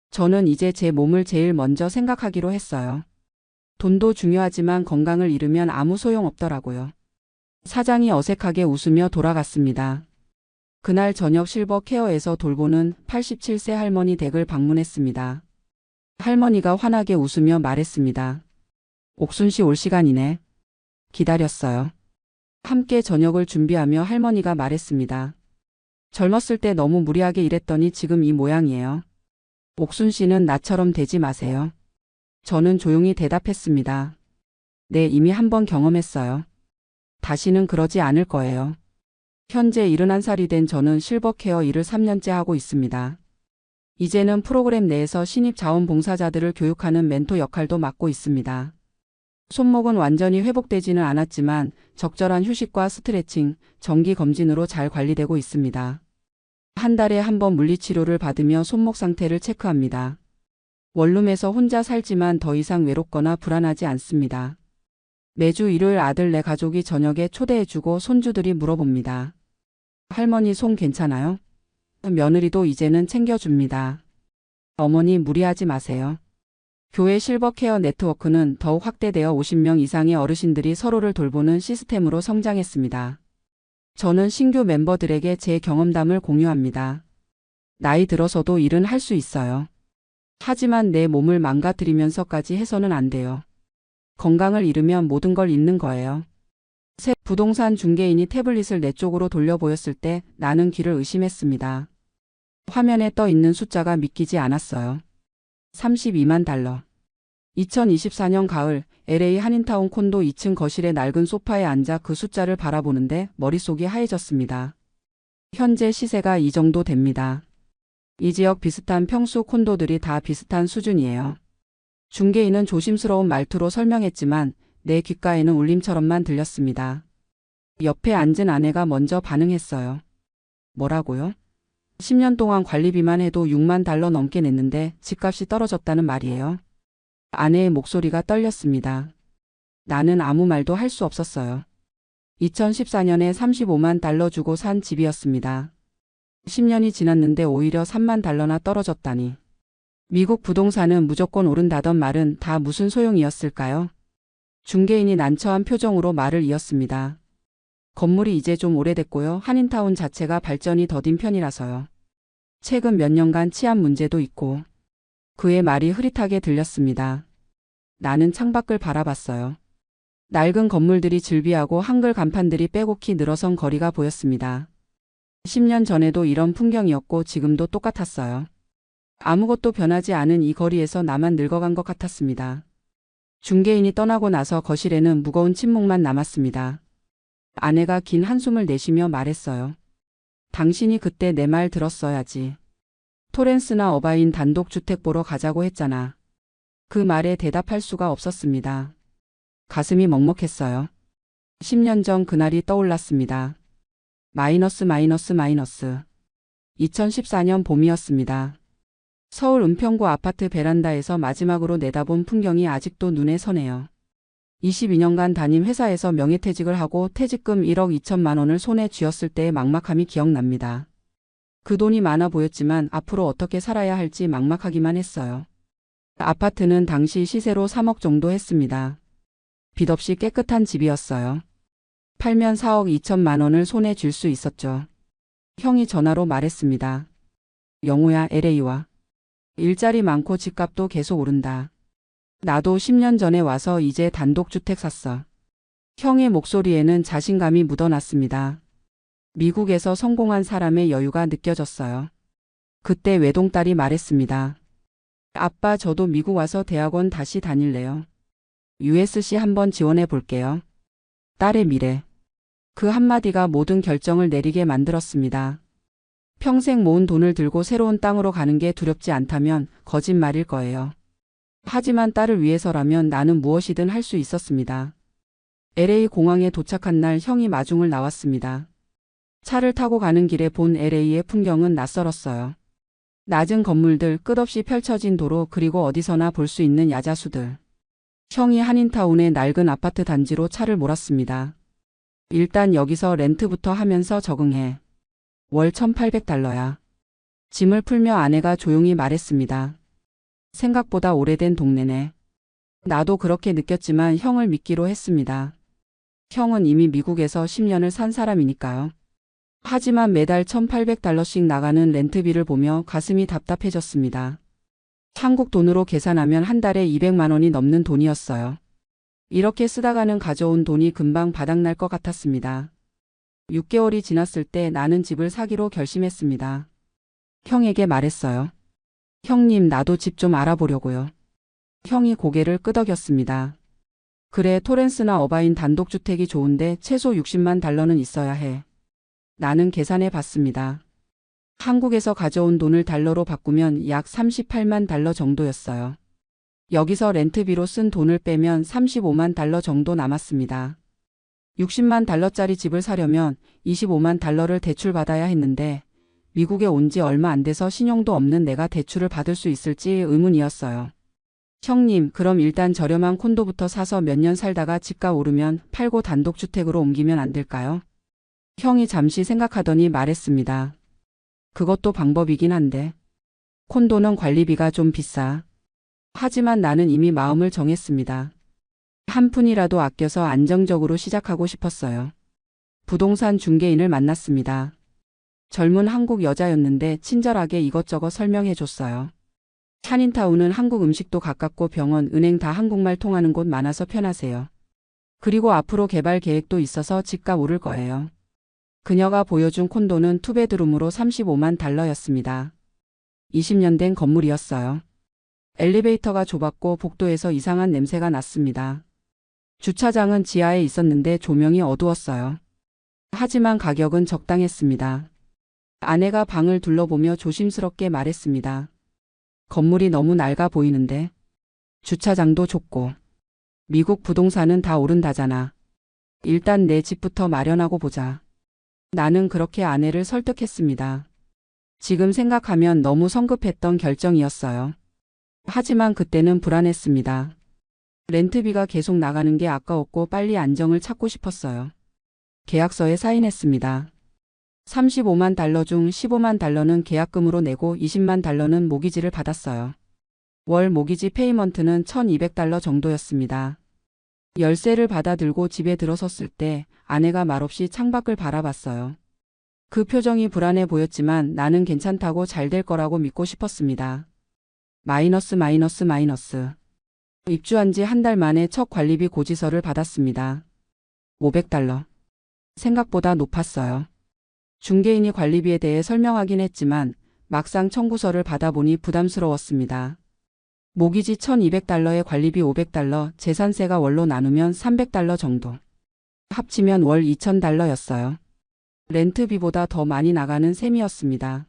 저는 이제 제 몸을 제일 먼저 생각하기로 했어요. 돈도 중요하지만 건강을 잃으면 아무 소용없더라고요. 사장이 어색하게 웃으며 돌아갔습니다. 그날 저녁 실버케어에서 돌보는 87세 할머니 댁을 방문했습니다. 할머니가 환하게 웃으며 말했습니다. 옥순 씨 올 시간이네. 기다렸어요. 함께 저녁을 준비하며 할머니가 말했습니다. 젊었을 때 너무 무리하게 일했더니 지금 이 모양이에요. 옥순 씨는 나처럼 되지 마세요. 저는 조용히 대답했습니다. 네, 이미 한번 경험했어요. 다시는 그러지 않을 거예요. 현재 71살이 된 저는 실버케어 일을 3년째 하고 있습니다. 이제는 프로그램 내에서 신입 자원봉사자들을 교육하는 멘토 역할도 맡고 있습니다. 손목은 완전히 회복되지는 않았지만 적절한 휴식과 스트레칭, 정기 검진으로 잘 관리되고 있습니다. 한 달에 한 번 물리치료를 받으며 손목 상태를 체크합니다. 원룸에서 혼자 살지만 더 이상 외롭거나 불안하지 않습니다. 매주 일요일 아들네 가족이 저녁에 초대해주고 손주들이 물어봅니다. 할머니 손 괜찮아요? 며느리도 이제는 챙겨줍니다. 어머니 무리하지 마세요. 교회 실버케어 네트워크는 더욱 확대되어 50명 이상의 어르신들이 서로를 돌보는 시스템으로 성장했습니다. 저는 신규 멤버들에게 제 경험담을 공유합니다. 나이 들어서도 일은 할 수 있어요. 하지만 내 몸을 망가뜨리면서까지 해서는 안 돼요. 건강을 잃으면 모든 걸 잃는 거예요. 새 부동산 중개인이 태블릿을 내 쪽으로 돌려 보였을 때 나는 귀를 의심했습니다. 화면에 떠 있는 숫자가 믿기지 않았어요. 32만 달러. 2024년 가을 LA 한인타운 콘도 2층 거실의 낡은 소파에 앉아 그 숫자를 바라보는데 머릿속이 하얘졌습니다. 현재 시세가 이 정도 됩니다. 이 지역 비슷한 평수 콘도들이 다 비슷한 수준이에요. 중개인은 조심스러운 말투로 설명했지만 내 귓가에는 울림처럼만 들렸습니다. 옆에 앉은 아내가 먼저 반응했어요. 뭐라고요? 10년 동안 관리비만 해도 6만 달러 넘게 냈는데 집값이 떨어졌다는 말이에요. 아내의 목소리가 떨렸습니다. 나는 아무 말도 할 수 없었어요. 2014년에 35만 달러 주고 산 집이었습니다. 10년이 지났는데 오히려 3만 달러나 떨어졌다니. 미국 부동산은 무조건 오른다던 말은 다 무슨 소용이었을까요? 중개인이 난처한 표정으로 말을 이었습니다. 건물이 이제 좀 오래됐고요. 한인타운 자체가 발전이 더딘 편이라서요. 최근 몇 년간 치안 문제도 있고. 그의 말이 흐릿하게 들렸습니다. 나는 창밖을 바라봤어요. 낡은 건물들이 즐비하고 한글 간판들이 빼곡히 늘어선 거리가 보였습니다. 10년 전에도 이런 풍경이었고 지금도 똑같았어요. 아무것도 변하지 않은 이 거리에서 나만 늙어간 것 같았습니다. 중개인이 떠나고 나서 거실에는 무거운 침묵만 남았습니다. 아내가 긴 한숨을 내쉬며 말했어요. 당신이 그때 내 말 들었어야지. 토렌스나 어바인 단독주택 보러 가자고 했잖아. 그 말에 대답할 수가 없었습니다. 가슴이 먹먹했어요. 10년 전 그날이 떠올랐습니다. 마이너스. 2014년 봄이었습니다. 서울 은평구 아파트 베란다에서 마지막으로 내다본 풍경이 아직도 눈에 서네요. 22년간 담임 회사에서 명예퇴직을 하고 퇴직금 1억 2천만 원을 손에 쥐었을 때의 막막함이 기억납니다. 그 돈이 많아 보였지만 앞으로 어떻게 살아야 할지 막막하기만 했어요. 아파트는 당시 시세로 3억 정도 했습니다. 빚 없이 깨끗한 집이었어요. 팔면 4억 2천만 원을 손에 쥘 수 있었죠. 형이 전화로 말했습니다. 영호야, LA 와. 일자리 많고 집값도 계속 오른다. 나도 10년 전에 와서 이제 단독주택 샀어. 형의 목소리에는 자신감이 묻어났습니다. 미국에서 성공한 사람의 여유가 느껴졌어요. 그때 외동딸이 말했습니다. 아빠, 저도 미국 와서 대학원 다시 다닐래요. USC 한번 지원해 볼게요. 딸의 미래. 그 한마디가 모든 결정을 내리게 만들었습니다. 평생 모은 돈을 들고 새로운 땅으로 가는 게 두렵지 않다면 거짓말일 거예요. 하지만 딸을 위해서라면 나는 무엇이든 할 수 있었습니다. LA 공항에 도착한 날 형이 마중을 나왔습니다. 차를 타고 가는 길에 본 LA의 풍경은 낯설었어요. 낮은 건물들, 끝없이 펼쳐진 도로, 그리고 어디서나 볼 수 있는 야자수들. 형이 한인타운의 낡은 아파트 단지로 차를 몰았습니다. 일단 여기서 렌트부터 하면서 적응해. 월 1,800달러야. 짐을 풀며 아내가 조용히 말했습니다. 생각보다 오래된 동네네. 나도 그렇게 느꼈지만 형을 믿기로 했습니다. 형은 이미 미국에서 10년을 산 사람이니까요. 하지만 매달 1,800달러씩 나가는 렌트비를 보며 가슴이 답답해졌습니다. 한국 돈으로 계산하면 한 달에 200만 원이 넘는 돈이었어요. 이렇게 쓰다가는 가져온 돈이 금방 바닥날 것 같았습니다. 6개월이 지났을 때 나는 집을 사기로 결심했습니다. 형에게 말했어요. 형님, 나도 집 좀 알아보려고요. 형이 고개를 끄덕였습니다. 그래, 토렌스나 어바인 단독주택이 좋은데 최소 60만 달러는 있어야 해. 나는 계산해 봤습니다. 한국에서 가져온 돈을 달러로 바꾸면 약 38만 달러 정도였어요. 여기서 렌트비로 쓴 돈을 빼면 35만 달러 정도 남았습니다. 60만 달러짜리 집을 사려면 25만 달러를 대출받아야 했는데 미국에 온 지 얼마 안 돼서 신용도 없는 내가 대출을 받을 수 있을지 의문이었어요. 형님, 그럼 일단 저렴한 콘도부터 사서 몇 년 살다가 집값 오르면 팔고 단독주택으로 옮기면 안 될까요? 형이 잠시 생각하더니 말했습니다. 그것도 방법이긴 한데 콘도는 관리비가 좀 비싸. 하지만 나는 이미 마음을 정했습니다. 한 푼이라도 아껴서 안정적으로 시작하고 싶었어요. 부동산 중개인을 만났습니다. 젊은 한국 여자였는데 친절하게 이것저것 설명해 줬어요. 한인타운은 한국 음식도 가깝고 병원, 은행 다 한국말 통하는 곳 많아서 편하세요. 그리고 앞으로 개발 계획도 있어서 집값 오를 거예요. 그녀가 보여준 콘도는 투베드룸으로 35만 달러였습니다. 20년 된 건물이었어요. 엘리베이터가 좁았고 복도에서 이상한 냄새가 났습니다. 주차장은 지하에 있었는데 조명이 어두웠어요. 하지만 가격은 적당했습니다. 아내가 방을 둘러보며 조심스럽게 말했습니다. 건물이 너무 낡아 보이는데. 주차장도 좁고. 미국 부동산은 다 오른다잖아. 일단 내 집부터 마련하고 보자. 나는 그렇게 아내를 설득했습니다. 지금 생각하면 너무 성급했던 결정이었어요. 하지만 그때는 불안했습니다. 렌트비가 계속 나가는 게 아까웠고 빨리 안정을 찾고 싶었어요. 계약서에 사인했습니다. 35만 달러 중 15만 달러는 계약금으로 내고 20만 달러는 모기지를 받았어요. 월 모기지 페이먼트는 1,200달러 정도였습니다. 열쇠를 받아들고 집에 들어섰을 때 아내가 말없이 창밖을 바라봤어요. 그 표정이 불안해 보였지만 나는 괜찮다고 잘 될 거라고 믿고 싶었습니다. 마이너스. 입주한 지 한 달 만에 첫 관리비 고지서를 받았습니다. 500달러. 생각보다 높았어요. 중개인이 관리비에 대해 설명하긴 했지만 막상 청구서를 받아보니 부담스러웠습니다. 모기지 1,200달러에 관리비 500달러, 재산세가 월로 나누면 300달러 정도. 합치면 월 2,000달러였어요. 렌트비보다 더 많이 나가는 셈이었습니다.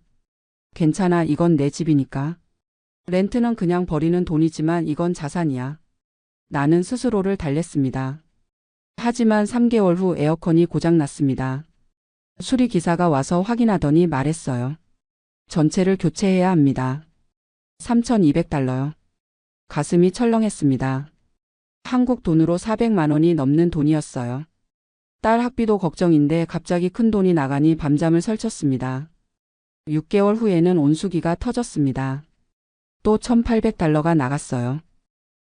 괜찮아, 이건 내 집이니까. 렌트는 그냥 버리는 돈이지만 이건 자산이야. 나는 스스로를 달랬습니다. 하지만 3개월 후 에어컨이 고장났습니다. 수리기사가 와서 확인하더니 말했어요. 전체를 교체해야 합니다. 3,200달러요. 가슴이 철렁했습니다. 한국 돈으로 400만 원이 넘는 돈이었어요. 딸 학비도 걱정인데 갑자기 큰 돈이 나가니 밤잠을 설쳤습니다. 6개월 후에는 온수기가 터졌습니다. 또 1,800달러가 나갔어요.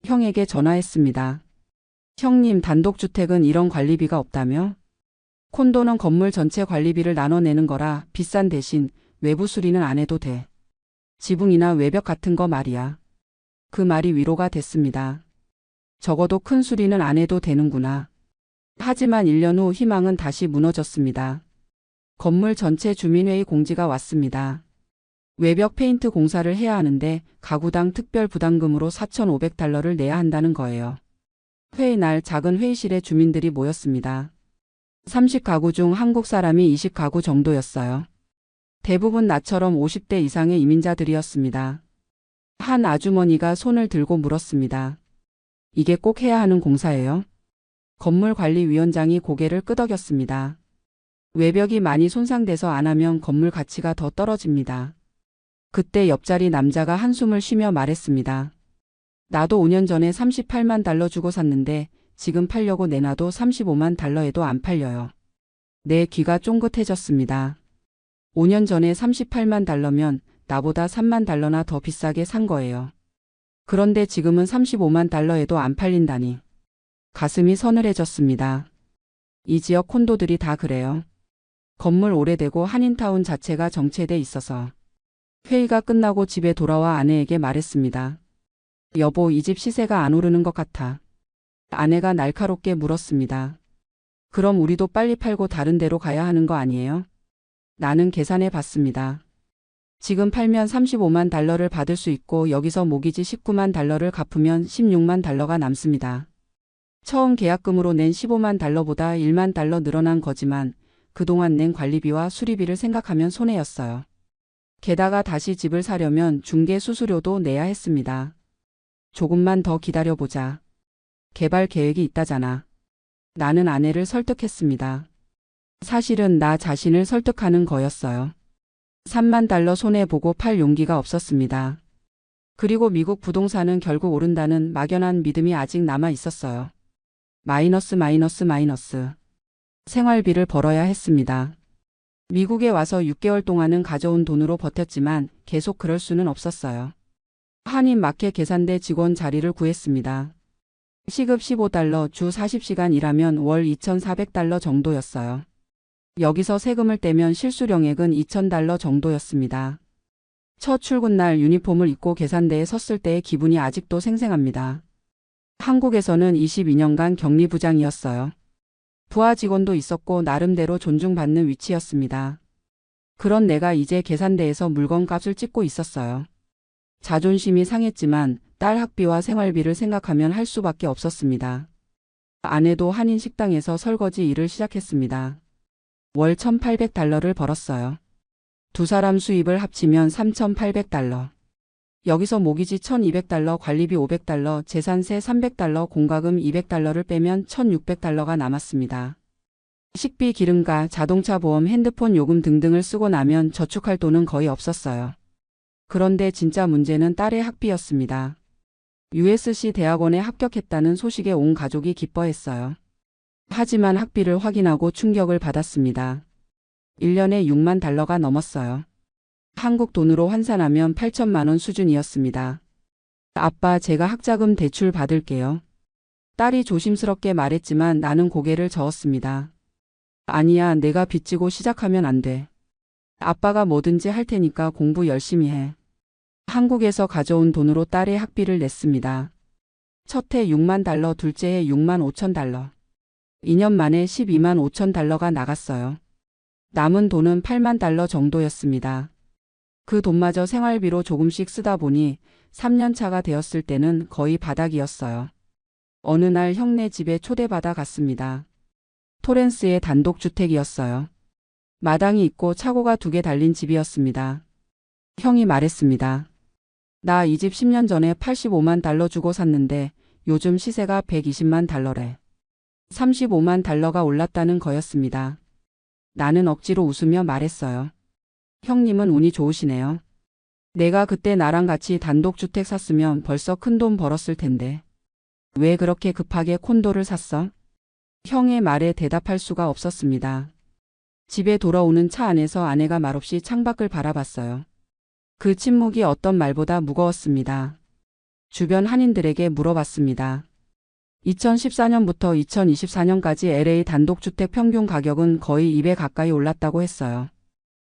형에게 전화했습니다. 형님, 단독주택은 이런 관리비가 없다며? 콘도는 건물 전체 관리비를 나눠내는 거라 비싼 대신 외부 수리는 안 해도 돼. 지붕이나 외벽 같은 거 말이야. 그 말이 위로가 됐습니다. 적어도 큰 수리는 안 해도 되는구나. 하지만 1년 후 희망은 다시 무너졌습니다. 건물 전체 주민회의 공지가 왔습니다. 외벽 페인트 공사를 해야 하는데 가구당 특별 부담금으로 4,500달러를 내야 한다는 거예요. 회의 날 작은 회의실에 주민들이 모였습니다. 30가구 중 한국 사람이 20가구 정도였어요. 대부분 나처럼 50대 이상의 이민자들이었습니다. 한 아주머니가 손을 들고 물었습니다. 이게 꼭 해야 하는 공사예요? 건물관리위원장이 고개를 끄덕였습니다. 외벽이 많이 손상돼서 안 하면 건물 가치가 더 떨어집니다. 그때 옆자리 남자가 한숨을 쉬며 말했습니다. 나도 5년 전에 38만 달러 주고 샀는데 지금 팔려고 내놔도 35만 달러에도 안 팔려요. 내 귀가 쫑긋해졌습니다. 5년 전에 38만 달러면 나보다 3만 달러나 더 비싸게 산 거예요. 그런데 지금은 35만 달러에도 안 팔린다니. 가슴이 서늘해졌습니다. 이 지역 콘도들이 다 그래요. 건물 오래되고 한인타운 자체가 정체돼 있어서. 회의가 끝나고 집에 돌아와 아내에게 말했습니다. 여보, 이 집 시세가 안 오르는 것 같아. 아내가 날카롭게 물었습니다. 그럼 우리도 빨리 팔고 다른 데로 가야 하는 거 아니에요? 나는 계산해 봤습니다. 지금 팔면 35만 달러를 받을 수 있고 여기서 모기지 19만 달러를 갚으면 16만 달러가 남습니다. 처음 계약금으로 낸 15만 달러보다 1만 달러 늘어난 거지만 그동안 낸 관리비와 수리비를 생각하면 손해였어요. 게다가 다시 집을 사려면 중개 수수료도 내야 했습니다. 조금만 더 기다려보자. 개발 계획이 있다잖아. 나는 아내를 설득했습니다. 사실은 나 자신을 설득하는 거였어요. 3만 달러 손해보고 팔 용기가 없었습니다. 그리고 미국 부동산은 결국 오른다는 막연한 믿음이 아직 남아 있었어요. 마이너스. 생활비를 벌어야 했습니다. 미국에 와서 6개월 동안은 가져온 돈으로 버텼지만 계속 그럴 수는 없었어요. 한인 마켓 계산대 직원 자리를 구했습니다. 시급 15달러, 주 40시간 일하면 월 2,400달러 정도였어요. 여기서 세금을 떼면 실수령액은 2,000달러 정도였습니다. 첫 출근날 유니폼을 입고 계산대에 섰을 때의 기분이 아직도 생생합니다. 한국에서는 22년간 격리부장이었어요. 부하 직원도 있었고 나름대로 존중받는 위치였습니다. 그런 내가 이제 계산대에서 물건값을 찍고 있었어요. 자존심이 상했지만 딸 학비와 생활비를 생각하면 할 수밖에 없었습니다. 아내도 한인 식당에서 설거지 일을 시작했습니다. 월 1,800달러를 벌었어요. 두 사람 수입을 합치면 3,800달러. 여기서 모기지 1,200달러, 관리비 500달러, 재산세 300달러, 공과금 200달러를 빼면 1,600달러가 남았습니다. 식비, 기름가, 자동차 보험, 핸드폰 요금 등등을 쓰고 나면 저축할 돈은 거의 없었어요. 그런데 진짜 문제는 딸의 학비였습니다. USC 대학원에 합격했다는 소식에 온 가족이 기뻐했어요. 하지만 학비를 확인하고 충격을 받았습니다. 1년에 6만 달러가 넘었어요. 한국 돈으로 환산하면 8천만 원 수준이었습니다. 아빠, 제가 학자금 대출 받을게요. 딸이 조심스럽게 말했지만 나는 고개를 저었습니다. 아니야, 내가 빚지고 시작하면 안 돼. 아빠가 뭐든지 할 테니까 공부 열심히 해. 한국에서 가져온 돈으로 딸의 학비를 냈습니다. 첫 해 6만 달러, 둘째 해 6만 5천 달러. 2년 만에 12만 5천 달러가 나갔어요. 남은 돈은 8만 달러 정도였습니다. 그 돈마저 생활비로 조금씩 쓰다 보니 3년 차가 되었을 때는 거의 바닥이었어요. 어느 날 형네 집에 초대받아 갔습니다. 토렌스의 단독주택이었어요. 마당이 있고 차고가 2개 달린 집이었습니다. 형이 말했습니다. 나 이 집 10년 전에 85만 달러 주고 샀는데 요즘 시세가 120만 달러래. 35만 달러가 올랐다는 거였습니다. 나는 억지로 웃으며 말했어요. 형님은 운이 좋으시네요. 내가 그때 나랑 같이 단독주택 샀으면 벌써 큰돈 벌었을 텐데. 왜 그렇게 급하게 콘도를 샀어? 형의 말에 대답할 수가 없었습니다. 집에 돌아오는 차 안에서 아내가 말없이 창밖을 바라봤어요. 그 침묵이 어떤 말보다 무거웠습니다. 주변 한인들에게 물어봤습니다. 2014년부터 2024년까지 LA 단독주택 평균 가격은 거의 2배 가까이 올랐다고 했어요.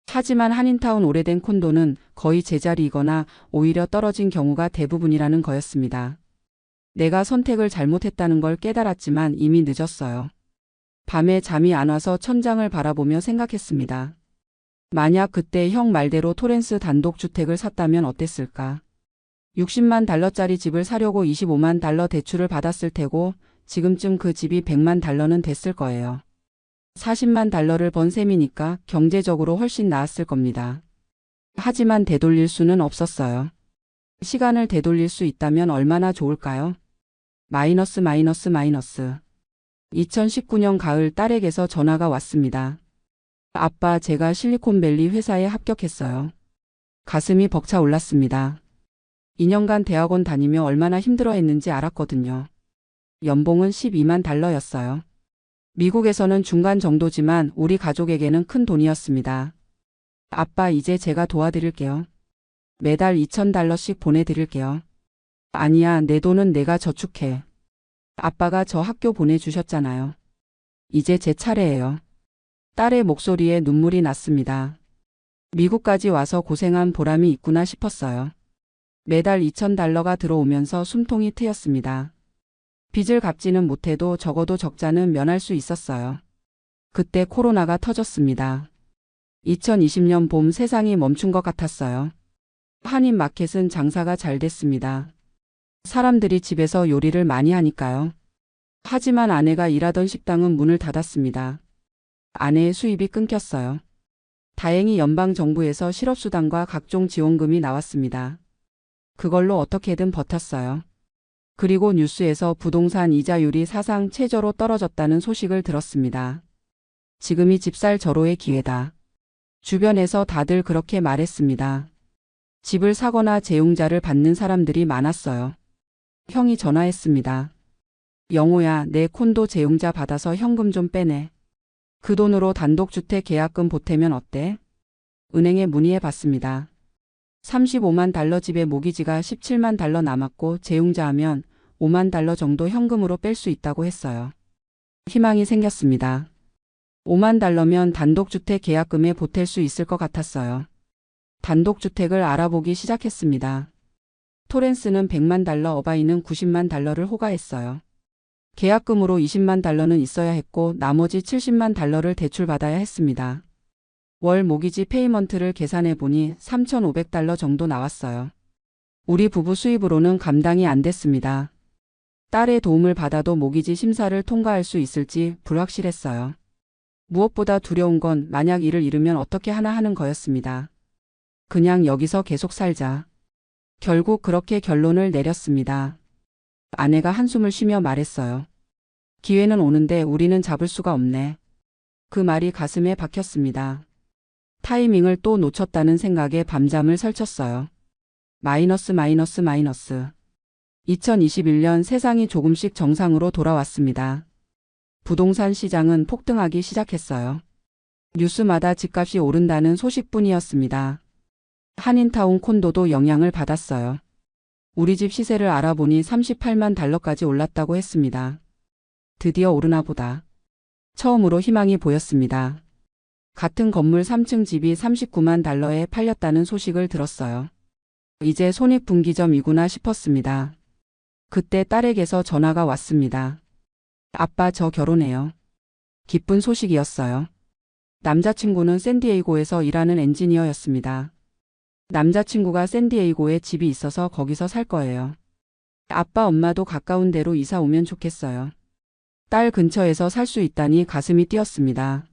하지만 한인타운 오래된 콘도는 거의 제자리이거나 오히려 떨어진 경우가 대부분이라는 거였습니다. 내가 선택을 잘못했다는 걸 깨달았지만 이미 늦었어요. 밤에 잠이 안 와서 천장을 바라보며 생각했습니다. 만약 그때 형 말대로 토렌스 단독주택을 샀다면 어땠을까? 60만 달러짜리 집을 사려고 25만 달러 대출을 받았을 테고 지금쯤 그 집이 100만 달러는 됐을 거예요. 40만 달러를 번 셈이니까 경제적으로 훨씬 나았을 겁니다. 하지만 되돌릴 수는 없었어요. 시간을 되돌릴 수 있다면 얼마나 좋을까요? 마이너스. 2019년 가을 딸에게서 전화가 왔습니다. 아빠, 제가 실리콘밸리 회사에 합격했어요. 가슴이 벅차 올랐습니다. 2년간 대학원 다니며 얼마나 힘들어했는지 알았거든요. 연봉은 12만 달러였어요. 미국에서는 중간 정도지만 우리 가족에게는 큰 돈이었습니다. 아빠, 이제 제가 도와드릴게요. 매달 2,000달러씩 보내드릴게요. 아니야, 내 돈은 내가 저축해. 아빠가 저 학교 보내주셨잖아요. 이제 제 차례예요. 딸의 목소리에 눈물이 났습니다. 미국까지 와서 고생한 보람이 있구나 싶었어요. 매달 2,000달러가 들어오면서 숨통이 트였습니다. 빚을 갚지는 못해도 적어도 적자는 면할 수 있었어요. 그때 코로나가 터졌습니다. 2020년 봄 세상이 멈춘 것 같았어요. 한인 마켓은 장사가 잘 됐습니다. 사람들이 집에서 요리를 많이 하니까요. 하지만 아내가 일하던 식당은 문을 닫았습니다. 아내의 수입이 끊겼어요. 다행히 연방정부에서 실업수당과 각종 지원금이 나왔습니다. 그걸로 어떻게든 버텼어요. 그리고 뉴스에서 부동산 이자율이 사상 최저로 떨어졌다는 소식을 들었습니다. 지금이 집 살 절호의 기회다. 주변에서 다들 그렇게 말했습니다. 집을 사거나 재용자를 받는 사람들이 많았어요. 형이 전화했습니다. 영호야, 내 콘도 재용자 받아서 현금 좀 빼내. 그 돈으로 단독주택 계약금 보태면 어때? 은행에 문의해 봤습니다. 35만 달러 집에 모기지가 17만 달러 남았고 재용자 하면 5만 달러 정도 현금으로 뺄 수 있다고 했어요. 희망이 생겼습니다. 5만 달러면 단독주택 계약금에 보탤 수 있을 것 같았어요. 단독주택을 알아보기 시작했습니다. 토렌스는 100만 달러, 어바이는 90만 달러를 호가했어요. 계약금으로 20만 달러는 있어야 했고 나머지 70만 달러를 대출받아야 했습니다. 월 모기지 페이먼트를 계산해 보니 3,500달러 정도 나왔어요. 우리 부부 수입으로는 감당이 안 됐습니다. 딸의 도움을 받아도 모기지 심사를 통과할 수 있을지 불확실했어요. 무엇보다 두려운 건 만약 이를 잃으면 어떻게 하나 하는 거였습니다. 그냥 여기서 계속 살자. 결국 그렇게 결론을 내렸습니다. 아내가 한숨을 쉬며 말했어요. 기회는 오는데 우리는 잡을 수가 없네. 그 말이 가슴에 박혔습니다. 타이밍을 또 놓쳤다는 생각에 밤잠을 설쳤어요. 마이너스. 2021년 세상이 조금씩 정상으로 돌아왔습니다. 부동산 시장은 폭등하기 시작했어요. 뉴스마다 집값이 오른다는 소식뿐이었습니다. 한인타운 콘도도 영향을 받았어요. 우리 집 시세를 알아보니 38만 달러까지 올랐다고 했습니다. 드디어 오르나 보다. 처음으로 희망이 보였습니다. 같은 건물 3층 집이 39만 달러에 팔렸다는 소식을 들었어요. 이제 손익분기점이구나 싶었습니다. 그때 딸에게서 전화가 왔습니다. 아빠, 저 결혼해요. 기쁜 소식이었어요. 남자친구는 샌디에이고에서 일하는 엔지니어였습니다. 남자친구가 샌디에이고에 집이 있어서 거기서 살 거예요. 아빠, 엄마도 가까운 데로 이사 오면 좋겠어요. 딸 근처에서 살 수 있다니 가슴이 뛰었습니다.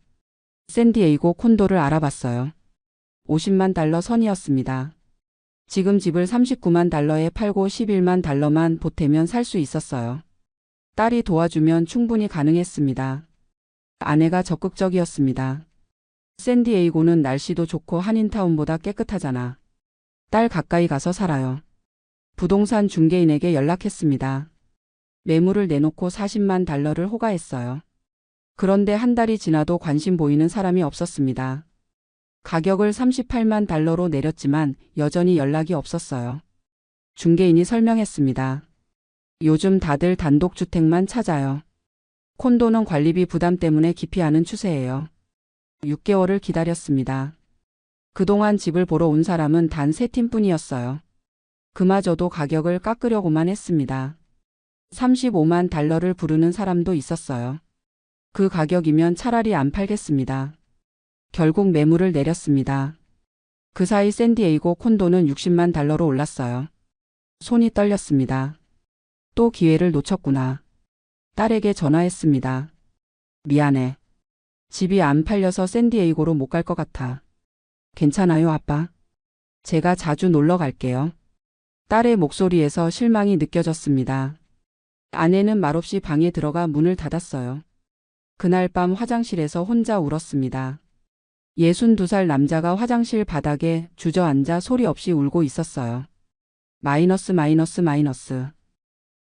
샌디에이고 콘도를 알아봤어요. 50만 달러 선이었습니다. 지금 집을 39만 달러에 팔고 11만 달러만 보태면 살 수 있었어요. 딸이 도와주면 충분히 가능했습니다. 아내가 적극적이었습니다. 샌디에이고는 날씨도 좋고 한인타운보다 깨끗하잖아. 딸 가까이 가서 살아요. 부동산 중개인에게 연락했습니다. 매물을 내놓고 40만 달러를 호가했어요. 그런데 한 달이 지나도 관심 보이는 사람이 없었습니다. 가격을 38만 달러로 내렸지만 여전히 연락이 없었어요. 중개인이 설명했습니다. 요즘 다들 단독주택만 찾아요. 콘도는 관리비 부담 때문에 기피하는 추세예요. 6개월을 기다렸습니다. 그동안 집을 보러 온 사람은 단 3팀뿐이었어요. 그마저도 가격을 깎으려고만 했습니다. 35만 달러를 부르는 사람도 있었어요. 그 가격이면 차라리 안 팔겠습니다. 결국 매물을 내렸습니다. 그 사이 샌디에이고 콘도는 60만 달러로 올랐어요. 손이 떨렸습니다. 또 기회를 놓쳤구나. 딸에게 전화했습니다. 미안해. 집이 안 팔려서 샌디에이고로 못 갈 것 같아. 괜찮아요, 아빠. 제가 자주 놀러 갈게요. 딸의 목소리에서 실망이 느껴졌습니다. 아내는 말없이 방에 들어가 문을 닫았어요. 그날 밤 화장실에서 혼자 울었습니다. 62살 남자가 화장실 바닥에 주저앉아 소리 없이 울고 있었어요. 마이너스.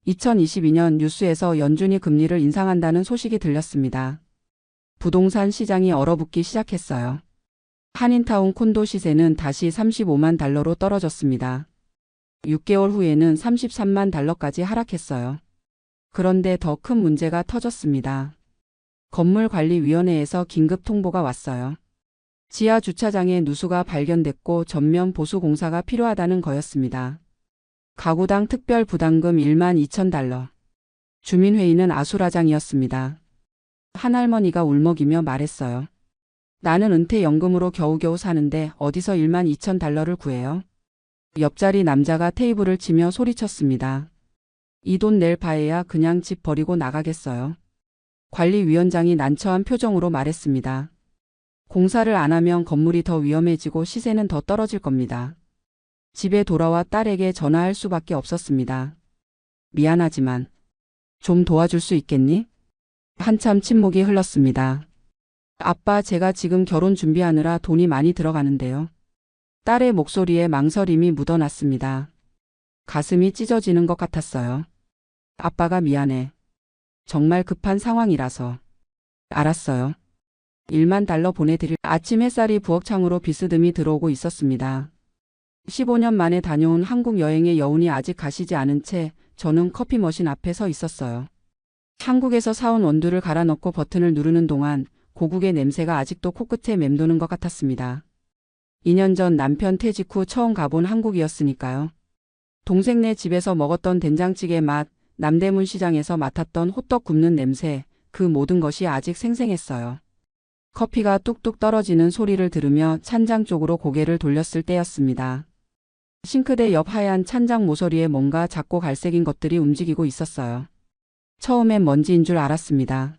2022년 뉴스에서 연준이 금리를 인상한다는 소식이 들렸습니다. 부동산 시장이 얼어붙기 시작했어요. 한인타운 콘도 시세는 다시 35만 달러로 떨어졌습니다. 6개월 후에는 33만 달러까지 하락했어요. 그런데 더 큰 문제가 터졌습니다. 건물관리위원회에서 긴급 통보가 왔어요. 지하 주차장에 누수가 발견됐고 전면 보수 공사가 필요하다는 거였습니다. 가구당 특별 부담금 1만 2천 달러. 주민회의는 아수라장이었습니다. 한 할머니가 울먹이며 말했어요. 나는 은퇴연금으로 겨우겨우 사는데 어디서 1만 2천 달러를 구해요? 옆자리 남자가 테이블을 치며 소리쳤습니다. 이 돈 낼 바에야 그냥 집 버리고 나가겠어요. 관리위원장이 난처한 표정으로 말했습니다. 공사를 안 하면 건물이 더 위험해지고 시세는 더 떨어질 겁니다. 집에 돌아와 딸에게 전화할 수밖에 없었습니다. 미안하지만 좀 도와줄 수 있겠니? 한참 침묵이 흘렀습니다. 아빠, 제가 지금 결혼 준비하느라 돈이 많이 들어가는데요. 딸의 목소리에 망설임이 묻어났습니다. 가슴이 찢어지는 것 같았어요. 아빠가 미안해. 정말 급한 상황이라서. 알았어요. 1만 달러 보내드릴. 아침 햇살이 부엌창으로 비스듬히 들어오고 있었습니다. 15년 만에 다녀온 한국 여행의 여운이 아직 가시지 않은 채 저는 커피 머신 앞에 서 있었어요. 한국에서 사온 원두를 갈아 넣고 버튼을 누르는 동안 고국의 냄새가 아직도 코끝에 맴도는 것 같았습니다. 2년 전 남편 퇴직 후 처음 가본 한국이었으니까요. 동생네 집에서 먹었던 된장찌개 맛, 남대문 시장에서 맡았던 호떡 굽는 냄새, 그 모든 것이 아직 생생했어요. 커피가 뚝뚝 떨어지는 소리를 들으며 찬장 쪽으로 고개를 돌렸을 때였습니다. 싱크대 옆 하얀 찬장 모서리에 뭔가 작고 갈색인 것들이 움직이고 있었어요. 처음엔 먼지인 줄 알았습니다.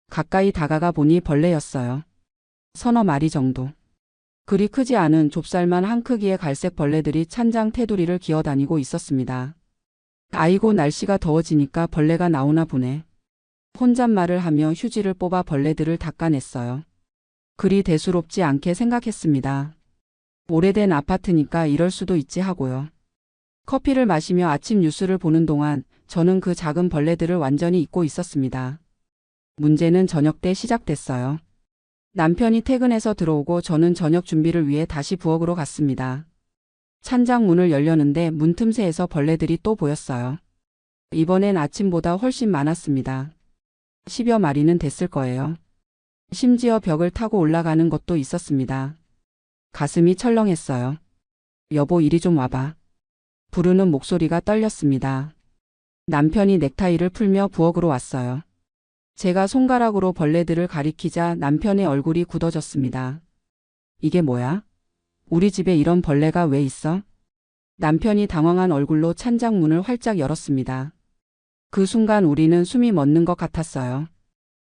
가까이 다가가 보니 벌레였어요. 서너 마리 정도. 그리 크지 않은 좁쌀만 한 크기의 갈색 벌레들이 찬장 테두리를 기어다니고 있었습니다. 아이고, 날씨가 더워지니까 벌레가 나오나 보네. 혼잣말을 하며 휴지를 뽑아 벌레들을 닦아냈어요. 그리 대수롭지 않게 생각했습니다. 오래된 아파트니까 이럴 수도 있지 하고요. 커피를 마시며 아침 뉴스를 보는 동안 저는 그 작은 벌레들을 완전히 잊고 있었습니다. 문제는 저녁 때 시작됐어요. 남편이 퇴근해서 들어오고 저는 저녁 준비를 위해 다시 부엌으로 갔습니다. 찬장 문을 열려는데 문 틈새에서 벌레들이 또 보였어요. 이번엔 아침보다 훨씬 많았습니다. 10여 마리는 됐을 거예요. 심지어 벽을 타고 올라가는 것도 있었습니다. 가슴이 철렁했어요. 여보, 이리 좀 와봐. 부르는 목소리가 떨렸습니다. 남편이 넥타이를 풀며 부엌으로 왔어요. 제가 손가락으로 벌레들을 가리키자 남편의 얼굴이 굳어졌습니다. 이게 뭐야? 우리 집에 이런 벌레가 왜 있어? 남편이 당황한 얼굴로 찬장 문을 활짝 열었습니다. 그 순간 우리는 숨이 멎는 것 같았어요.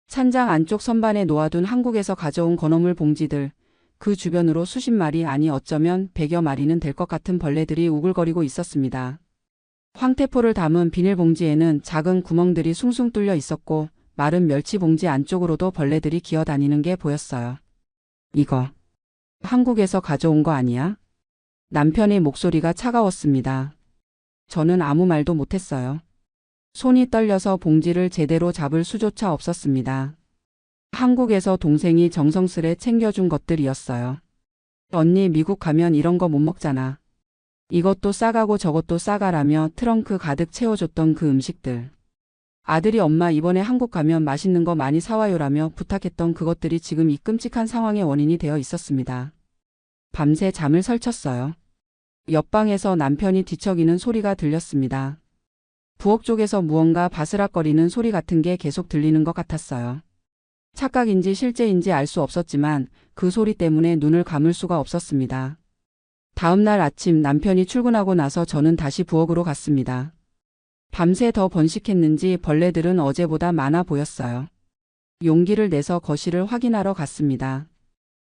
찬장 안쪽 선반에 놓아둔 한국에서 가져온 건어물 봉지들, 그 주변으로 수십 마리, 아니 어쩌면 100여 마리는 될 것 같은 벌레들이 우글거리고 있었습니다. 황태포를 담은 비닐봉지에는 작은 구멍들이 숭숭 뚫려 있었고 마른 멸치 봉지 안쪽으로도 벌레들이 기어다니는 게 보였어요. 이거 한국에서 가져온 거 아니야? 남편의 목소리가 차가웠습니다. 저는 아무 말도 못했어요. 손이 떨려서 봉지를 제대로 잡을 수조차 없었습니다. 한국에서 동생이 정성스레 챙겨준 것들이었어요. 언니, 미국 가면 이런 거 못 먹잖아. 이것도 싸가고 저것도 싸가라며 트렁크 가득 채워줬던 그 음식들. 아들이 엄마 이번에 한국 가면 맛있는 거 많이 사와요라며 부탁했던 그것들이 지금 이 끔찍한 상황의 원인이 되어 있었습니다. 밤새 잠을 설쳤어요. 옆방에서 남편이 뒤척이는 소리가 들렸습니다. 부엌 쪽에서 무언가 바스락거리는 소리 같은 게 계속 들리는 것 같았어요. 착각인지 실제인지 알 수 없었지만 그 소리 때문에 눈을 감을 수가 없었습니다. 다음 날 아침 남편이 출근하고 나서 저는 다시 부엌으로 갔습니다. 밤새 더 번식했는지 벌레들은 어제보다 많아 보였어요. 용기를 내서 거실을 확인하러 갔습니다.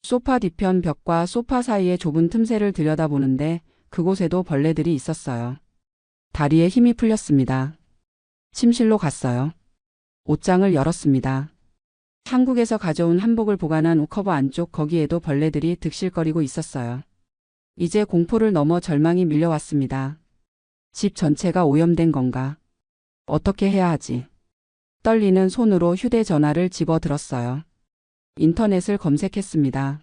소파 뒤편 벽과 소파 사이의 좁은 틈새를 들여다보는데 그곳에도 벌레들이 있었어요. 다리에 힘이 풀렸습니다. 침실로 갔어요. 옷장을 열었습니다. 한국에서 가져온 한복을 보관한 옷커버 안쪽, 거기에도 벌레들이 득실거리고 있었어요. 이제 공포를 넘어 절망이 밀려왔습니다. 집 전체가 오염된 건가? 어떻게 해야 하지? 떨리는 손으로 휴대전화를 집어들었어요. 인터넷을 검색했습니다.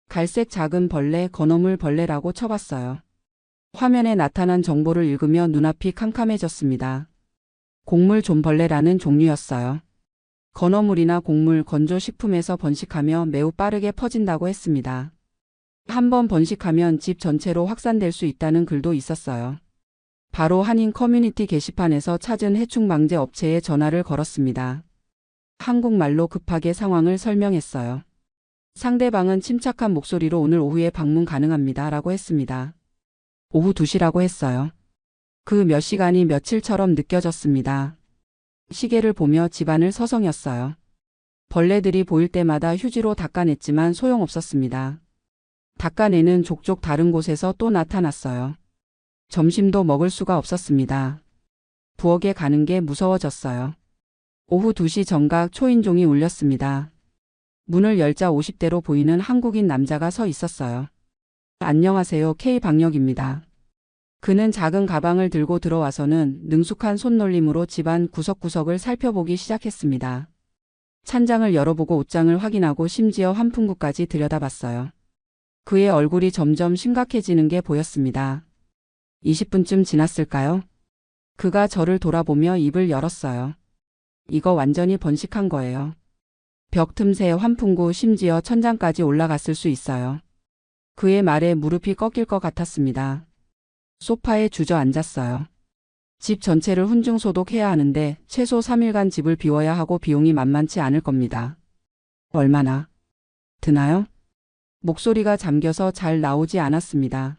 갈색 작은 벌레, 건어물 벌레라고 쳐봤어요. 화면에 나타난 정보를 읽으며 눈앞이 캄캄해졌습니다. 곡물 좀벌레라는 종류였어요. 건어물이나 곡물, 건조식품에서 번식하며 매우 빠르게 퍼진다고 했습니다. 한번 번식하면 집 전체로 확산될 수 있다는 글도 있었어요. 바로 한인 커뮤니티 게시판에서 찾은 해충방제 업체에 전화를 걸었습니다. 한국말로 급하게 상황을 설명했어요. 상대방은 침착한 목소리로 오늘 오후에 방문 가능합니다 라고 했습니다. 오후 2시라고 했어요. 그 몇 시간이 며칠처럼 느껴졌습니다. 시계를 보며 집안을 서성였어요. 벌레들이 보일 때마다 휴지로 닦아냈지만 소용없었습니다. 닦아내는 족족 다른 곳에서 또 나타났어요. 점심도 먹을 수가 없었습니다. 부엌에 가는 게 무서워졌어요. 오후 2시 정각 초인종이 울렸습니다. 문을 열자 50대로 보이는 한국인 남자가 서 있었어요. 안녕하세요. K방역입니다. 그는 작은 가방을 들고 들어와서는 능숙한 손놀림으로 집안 구석구석을 살펴보기 시작했습니다. 찬장을 열어보고 옷장을 확인하고 심지어 환풍구까지 들여다봤어요. 그의 얼굴이 점점 심각해지는 게 보였습니다. 20분쯤 지났을까요? 그가 저를 돌아보며 입을 열었어요. 이거 완전히 번식한 거예요. 벽 틈새, 환풍구, 심지어 천장까지 올라갔을 수 있어요. 그의 말에 무릎이 꺾일 것 같았습니다. 소파에 주저앉았어요. 집 전체를 훈중 소독해야 하는데 최소 3일간 집을 비워야 하고 비용이 만만치 않을 겁니다. 얼마나 드나요? 목소리가 잠겨서 잘 나오지 않았습니다.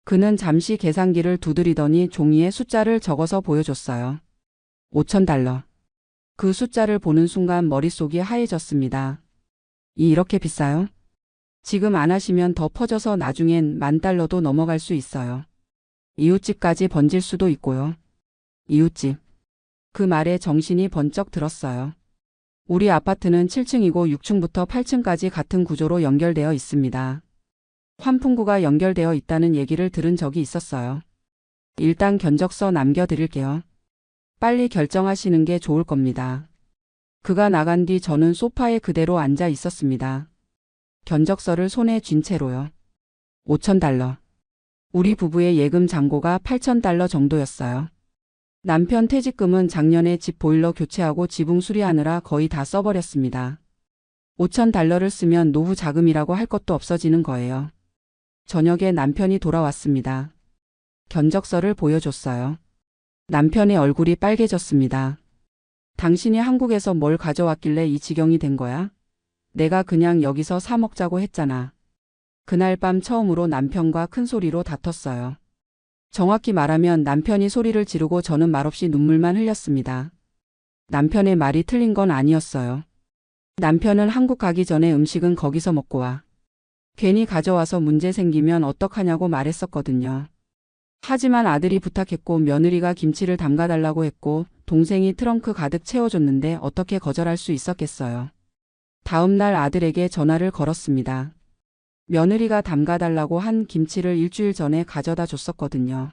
그는 잠시 계산기를 두드리더니 종이에 숫자를 적어서 보여줬어요. 5,000달러. 그 숫자를 보는 순간 머릿속이 하얘졌습니다. 이렇게 비싸요? 지금 안 하시면 더 퍼져서 나중엔 10,000달러도 넘어갈 수 있어요. 이웃집까지 번질 수도 있고요. 이웃집. 그 말에 정신이 번쩍 들었어요. 우리 아파트는 7층이고 6층부터 8층까지 같은 구조로 연결되어 있습니다. 환풍구가 연결되어 있다는 얘기를 들은 적이 있었어요. 일단 견적서 남겨드릴게요. 빨리 결정하시는 게 좋을 겁니다. 그가 나간 뒤 저는 소파에 그대로 앉아 있었습니다. 견적서를 손에 쥔 채로요. 5,000달러. 우리 부부의 예금 잔고가 8,000달러 정도였어요. 남편 퇴직금은 작년에 집 보일러 교체하고 지붕 수리하느라 거의 다 써버렸습니다. 5,000달러를 쓰면 노후 자금이라고 할 것도 없어지는 거예요. 저녁에 남편이 돌아왔습니다. 견적서를 보여줬어요. 남편의 얼굴이 빨개졌습니다. 당신이 한국에서 뭘 가져왔길래 이 지경이 된 거야? 내가 그냥 여기서 사 먹자고 했잖아. 그날 밤 처음으로 남편과 큰 소리로 다퉜어요. 정확히 말하면 남편이 소리를 지르고 저는 말없이 눈물만 흘렸습니다. 남편의 말이 틀린 건 아니었어요. 남편은 한국 가기 전에 음식은 거기서 먹고 와. 괜히 가져와서 문제 생기면 어떡하냐고 말했었거든요. 하지만 아들이 부탁했고 며느리가 김치를 담가달라고 했고 동생이 트렁크 가득 채워줬는데 어떻게 거절할 수 있었겠어요. 다음 날 아들에게 전화를 걸었습니다. 며느리가 담가달라고 한 김치를 일주일 전에 가져다 줬었거든요.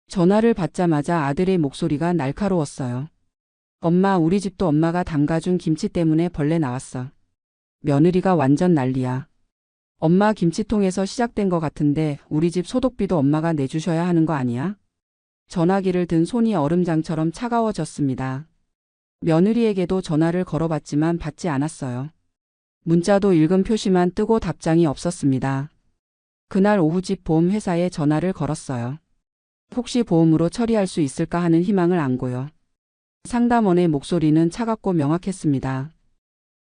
전화를 받자마자 아들의 목소리가 날카로웠어요. 엄마, 우리 집도 엄마가 담가준 김치 때문에 벌레 나왔어. 며느리가 완전 난리야. 엄마 김치통에서 시작된 것 같은데 우리 집 소독비도 엄마가 내주셔야 하는 거 아니야? 전화기를 든 손이 얼음장처럼 차가워졌습니다. 며느리에게도 전화를 걸어봤지만 받지 않았어요. 문자도 읽은 표시만 뜨고 답장이 없었습니다. 그날 오후 집 보험회사에 전화를 걸었어요. 혹시 보험으로 처리할 수 있을까 하는 희망을 안고요. 상담원의 목소리는 차갑고 명확했습니다.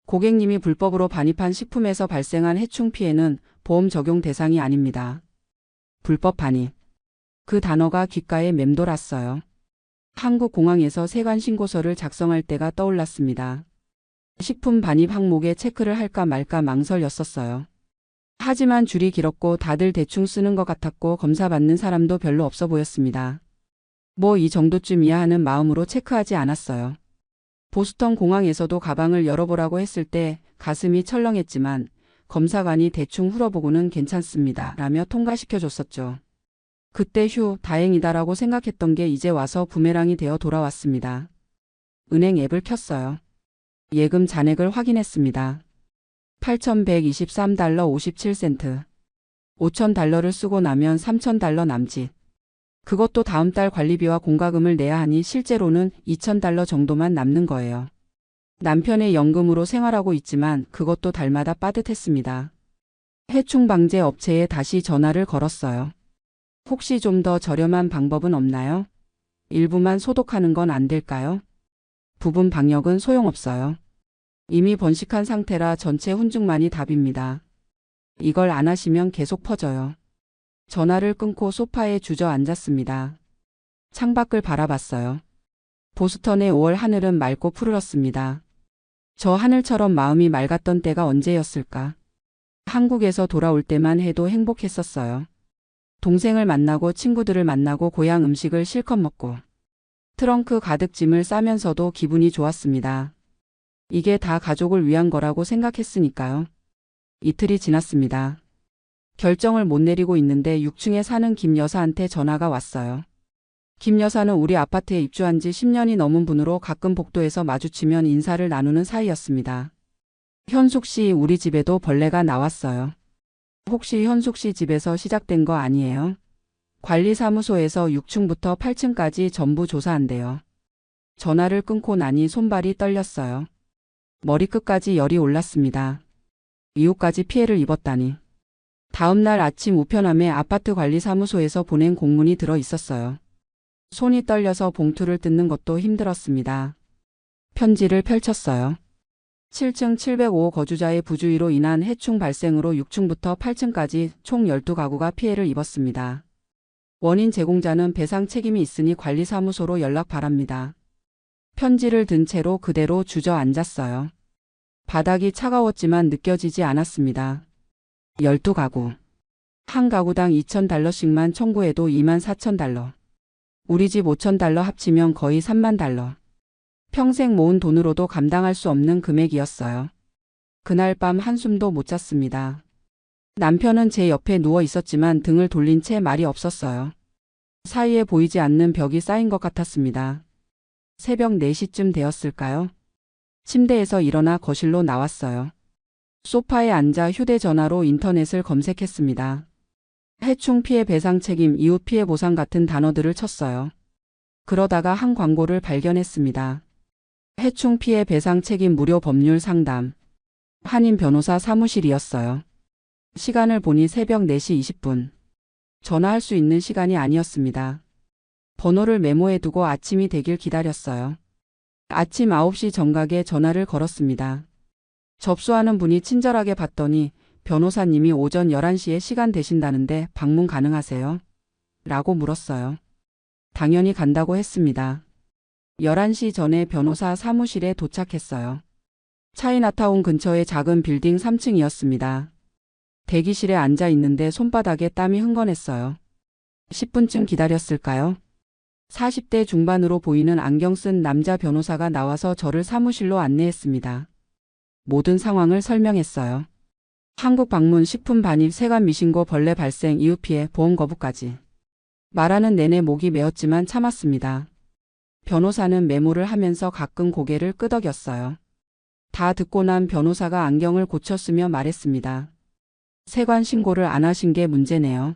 고객님이 불법으로 반입한 식품에서 발생한 해충 피해는 보험 적용 대상이 아닙니다. 불법 반입. 그 단어가 귓가에 맴돌았어요. 한국 공항에서 세관 신고서를 작성할 때가 떠올랐습니다. 식품 반입 항목에 체크를 할까 말까 망설였었어요. 하지만 줄이 길었고 다들 대충 쓰는 것 같았고 검사받는 사람도 별로 없어 보였습니다. 뭐 이 정도쯤이야 하는 마음으로 체크하지 않았어요. 보스턴 공항에서도 가방을 열어보라고 했을 때 가슴이 철렁했지만 검사관이 대충 훑어보고는 괜찮습니다 라며 통과시켜줬었죠. 그때 휴, 다행이다라고 생각했던 게 이제 와서 부메랑이 되어 돌아왔습니다. 은행 앱을 켰어요. 예금 잔액을 확인했습니다. 8,123달러 57센트. 5,000달러를 쓰고 나면 3,000달러 남짓. 그것도 다음 달 관리비와 공과금을 내야 하니 실제로는 2,000달러 정도만 남는 거예요. 남편의 연금으로 생활하고 있지만 그것도 달마다 빠듯했습니다. 해충 방제 업체에 다시 전화를 걸었어요. 혹시 좀 더 저렴한 방법은 없나요? 일부만 소독하는 건 안 될까요? 부분 방역은 소용없어요. 이미 번식한 상태라 전체 훈증만이 답입니다. 이걸 안 하시면 계속 퍼져요. 전화를 끊고 소파에 주저앉았습니다. 창밖을 바라봤어요. 보스턴의 5월 하늘은 맑고 푸르렀습니다. 저 하늘처럼 마음이 맑았던 때가 언제였을까? 한국에서 돌아올 때만 해도 행복했었어요. 동생을 만나고 친구들을 만나고 고향 음식을 실컷 먹고 트렁크 가득 짐을 싸면서도 기분이 좋았습니다. 이게 다 가족을 위한 거라고 생각했으니까요. 이틀이 지났습니다. 결정을 못 내리고 있는데 6층에 사는 김 여사한테 전화가 왔어요. 김 여사는 우리 아파트에 입주한 지 10년이 넘은 분으로 가끔 복도에서 마주치면 인사를 나누는 사이였습니다. 현숙 씨, 우리 집에도 벌레가 나왔어요. 혹시 현숙 씨 집에서 시작된 거 아니에요? 관리사무소에서 6층부터 8층까지 전부 조사한대요. 전화를 끊고 나니 손발이 떨렸어요. 머리끝까지 열이 올랐습니다. 이웃까지 피해를 입었다니. 다음 날 아침 우편함에 아파트 관리사무소에서 보낸 공문이 들어 있었어요. 손이 떨려서 봉투를 뜯는 것도 힘들었습니다. 편지를 펼쳤어요. 7층 705 거주자의 부주의로 인한 해충 발생으로 6층부터 8층까지 총 12가구가 피해를 입었습니다. 원인 제공자는 배상 책임이 있으니 관리사무소로 연락 바랍니다. 편지를 든 채로 그대로 주저앉았어요. 바닥이 차가웠지만 느껴지지 않았습니다. 12가구. 한 가구당 $2,000씩만 청구해도 $24,000. 우리 집 $5,000 합치면 거의 $30,000. 평생 모은 돈으로도 감당할 수 없는 금액이었어요. 그날 밤 한숨도 못 잤습니다. 남편은 제 옆에 누워 있었지만 등을 돌린 채 말이 없었어요. 사이에 보이지 않는 벽이 쌓인 것 같았습니다. 새벽 4시쯤 되었을까요? 침대에서 일어나 거실로 나왔어요. 소파에 앉아 휴대전화로 인터넷을 검색했습니다. 해충 피해 배상 책임, 이웃 피해 보상 같은 단어들을 쳤어요. 그러다가 한 광고를 발견했습니다. 해충 피해 배상 책임 무료 법률 상담. 한인 변호사 사무실이었어요. 시간을 보니 새벽 4시 20분. 전화할 수 있는 시간이 아니었습니다. 번호를 메모해 두고 아침이 되길 기다렸어요. 아침 9시 정각에 전화를 걸었습니다. 접수하는 분이 친절하게 받더니 변호사님이 오전 11시에 시간 되신다는데 방문 가능하세요? 라고 물었어요. 당연히 간다고 했습니다. 11시 전에 변호사 사무실에 도착했어요. 차이나타운 근처의 작은 빌딩 3층이었습니다. 대기실에 앉아 있는데 손바닥에 땀이 흥건했어요. 10분쯤 기다렸을까요? 40대 중반으로 보이는 안경 쓴 남자 변호사가 나와서 저를 사무실로 안내했습니다. 모든 상황을 설명했어요. 한국 방문, 식품 반입, 세관 미신고, 벌레 발생, 이웃 피해, 보험 거부까지. 말하는 내내 목이 메었지만 참았습니다. 변호사는 메모를 하면서 가끔 고개를 끄덕였어요. 다 듣고 난 변호사가 안경을 고쳤으며 말했습니다. 세관 신고를 안 하신 게 문제네요.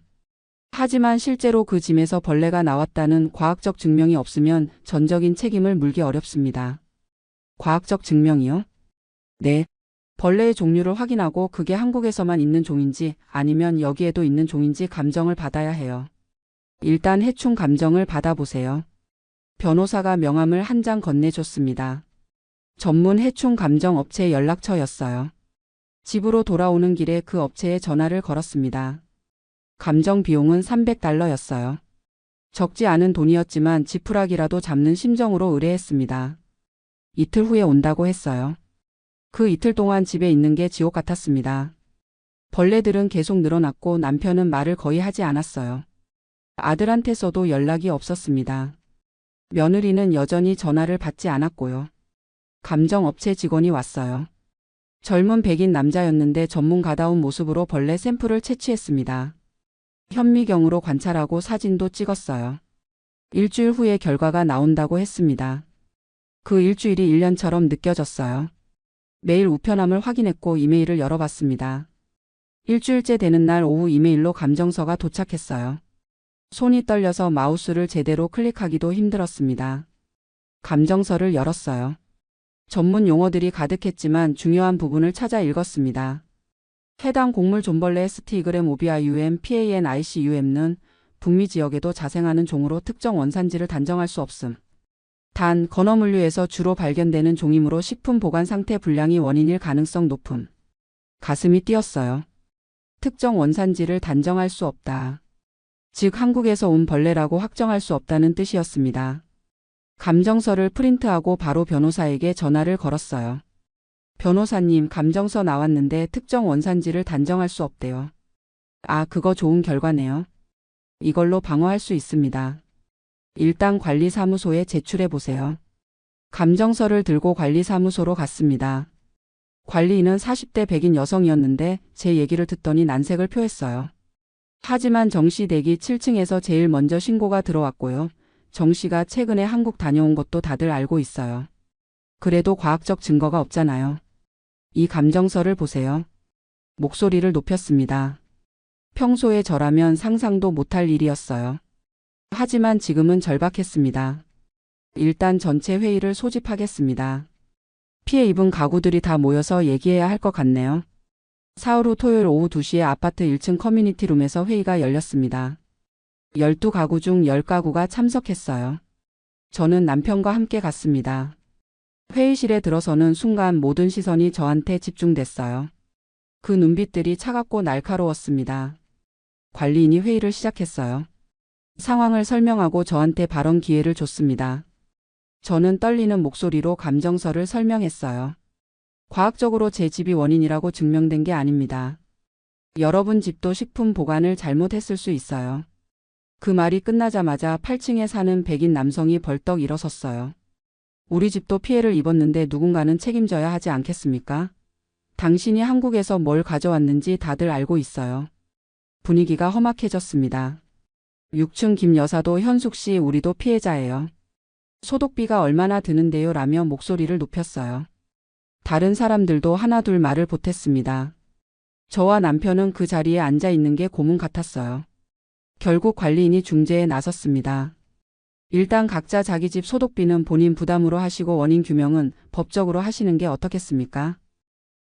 하지만 실제로 그 짐에서 벌레가 나왔다는 과학적 증명이 없으면 전적인 책임을 물기 어렵습니다. 과학적 증명이요? 네. 벌레의 종류를 확인하고 그게 한국에서만 있는 종인지 아니면 여기에도 있는 종인지 감정을 받아야 해요. 일단 해충 감정을 받아보세요. 변호사가 명함을 한 장 건네줬습니다. 전문 해충 감정 업체 연락처였어요. 집으로 돌아오는 길에 그 업체에 전화를 걸었습니다. 감정 비용은 $300였어요. 적지 않은 돈이었지만 지푸라기라도 잡는 심정으로 의뢰했습니다. 이틀 후에 온다고 했어요. 그 이틀 동안 집에 있는 게 지옥 같았습니다. 벌레들은 계속 늘어났고 남편은 말을 거의 하지 않았어요. 아들한테서도 연락이 없었습니다. 며느리는 여전히 전화를 받지 않았고요. 감정업체 직원이 왔어요. 젊은 백인 남자였는데 전문가다운 모습으로 벌레 샘플을 채취했습니다. 현미경으로 관찰하고 사진도 찍었어요. 일주일 후에 결과가 나온다고 했습니다. 그 일주일이 1년처럼 느껴졌어요. 매일 우편함을 확인했고 이메일을 열어봤습니다. 일주일째 되는 날 오후 이메일로 감정서가 도착했어요. 손이 떨려서 마우스를 제대로 클릭하기도 힘들었습니다. 감정서를 열었어요. 전문 용어들이 가득했지만 중요한 부분을 찾아 읽었습니다. 해당 곡물 존벌레 ST그램 OBIUM PANICUM는 북미 지역에도 자생하는 종으로 특정 원산지를 단정할 수 없음. 단, 건어물류에서 주로 발견되는 종이므로 식품 보관 상태 불량이 원인일 가능성 높음. 가슴이 뛰었어요. 특정 원산지를 단정할 수 없다. 즉 한국에서 온 벌레라고 확정할 수 없다는 뜻이었습니다. 감정서를 프린트하고 바로 변호사에게 전화를 걸었어요. 변호사님, 감정서 나왔는데 특정 원산지를 단정할 수 없대요. 아, 그거 좋은 결과네요. 이걸로 방어할 수 있습니다. 일단 관리사무소에 제출해 보세요. 감정서를 들고 관리사무소로 갔습니다. 관리인은 40대 백인 여성이었는데 제 얘기를 듣더니 난색을 표했어요. 하지만 정 씨 댁이 7층에서 제일 먼저 신고가 들어왔고요. 정 씨가 최근에 한국 다녀온 것도 다들 알고 있어요. 그래도 과학적 증거가 없잖아요. 이 감정서를 보세요. 목소리를 높였습니다. 평소에 저라면 상상도 못할 일이었어요. 하지만 지금은 절박했습니다. 일단 전체 회의를 소집하겠습니다. 피해 입은 가구들이 다 모여서 얘기해야 할 것 같네요. 사흘 후 토요일 오후 2시에 아파트 1층 커뮤니티룸에서 회의가 열렸습니다. 12가구 중 10가구가 참석했어요. 저는 남편과 함께 갔습니다. 회의실에 들어서는 순간 모든 시선이 저한테 집중됐어요. 그 눈빛들이 차갑고 날카로웠습니다. 관리인이 회의를 시작했어요. 상황을 설명하고 저한테 발언 기회를 줬습니다. 저는 떨리는 목소리로 감정서를 설명했어요. 과학적으로 제 집이 원인이라고 증명된 게 아닙니다. 여러분 집도 식품 보관을 잘못했을 수 있어요. 그 말이 끝나자마자 8층에 사는 백인 남성이 벌떡 일어섰어요. 우리 집도 피해를 입었는데 누군가는 책임져야 하지 않겠습니까? 당신이 한국에서 뭘 가져왔는지 다들 알고 있어요. 분위기가 험악해졌습니다. 6층 김 여사도 현숙 씨, 우리도 피해자예요. 소독비가 얼마나 드는데요? 라며 목소리를 높였어요. 다른 사람들도 하나둘 말을 보탰습니다. 저와 남편은 그 자리에 앉아 있는 게 고문 같았어요. 결국 관리인이 중재에 나섰습니다. 일단 각자 자기 집 소독비는 본인 부담으로 하시고 원인 규명은 법적으로 하시는 게 어떻겠습니까?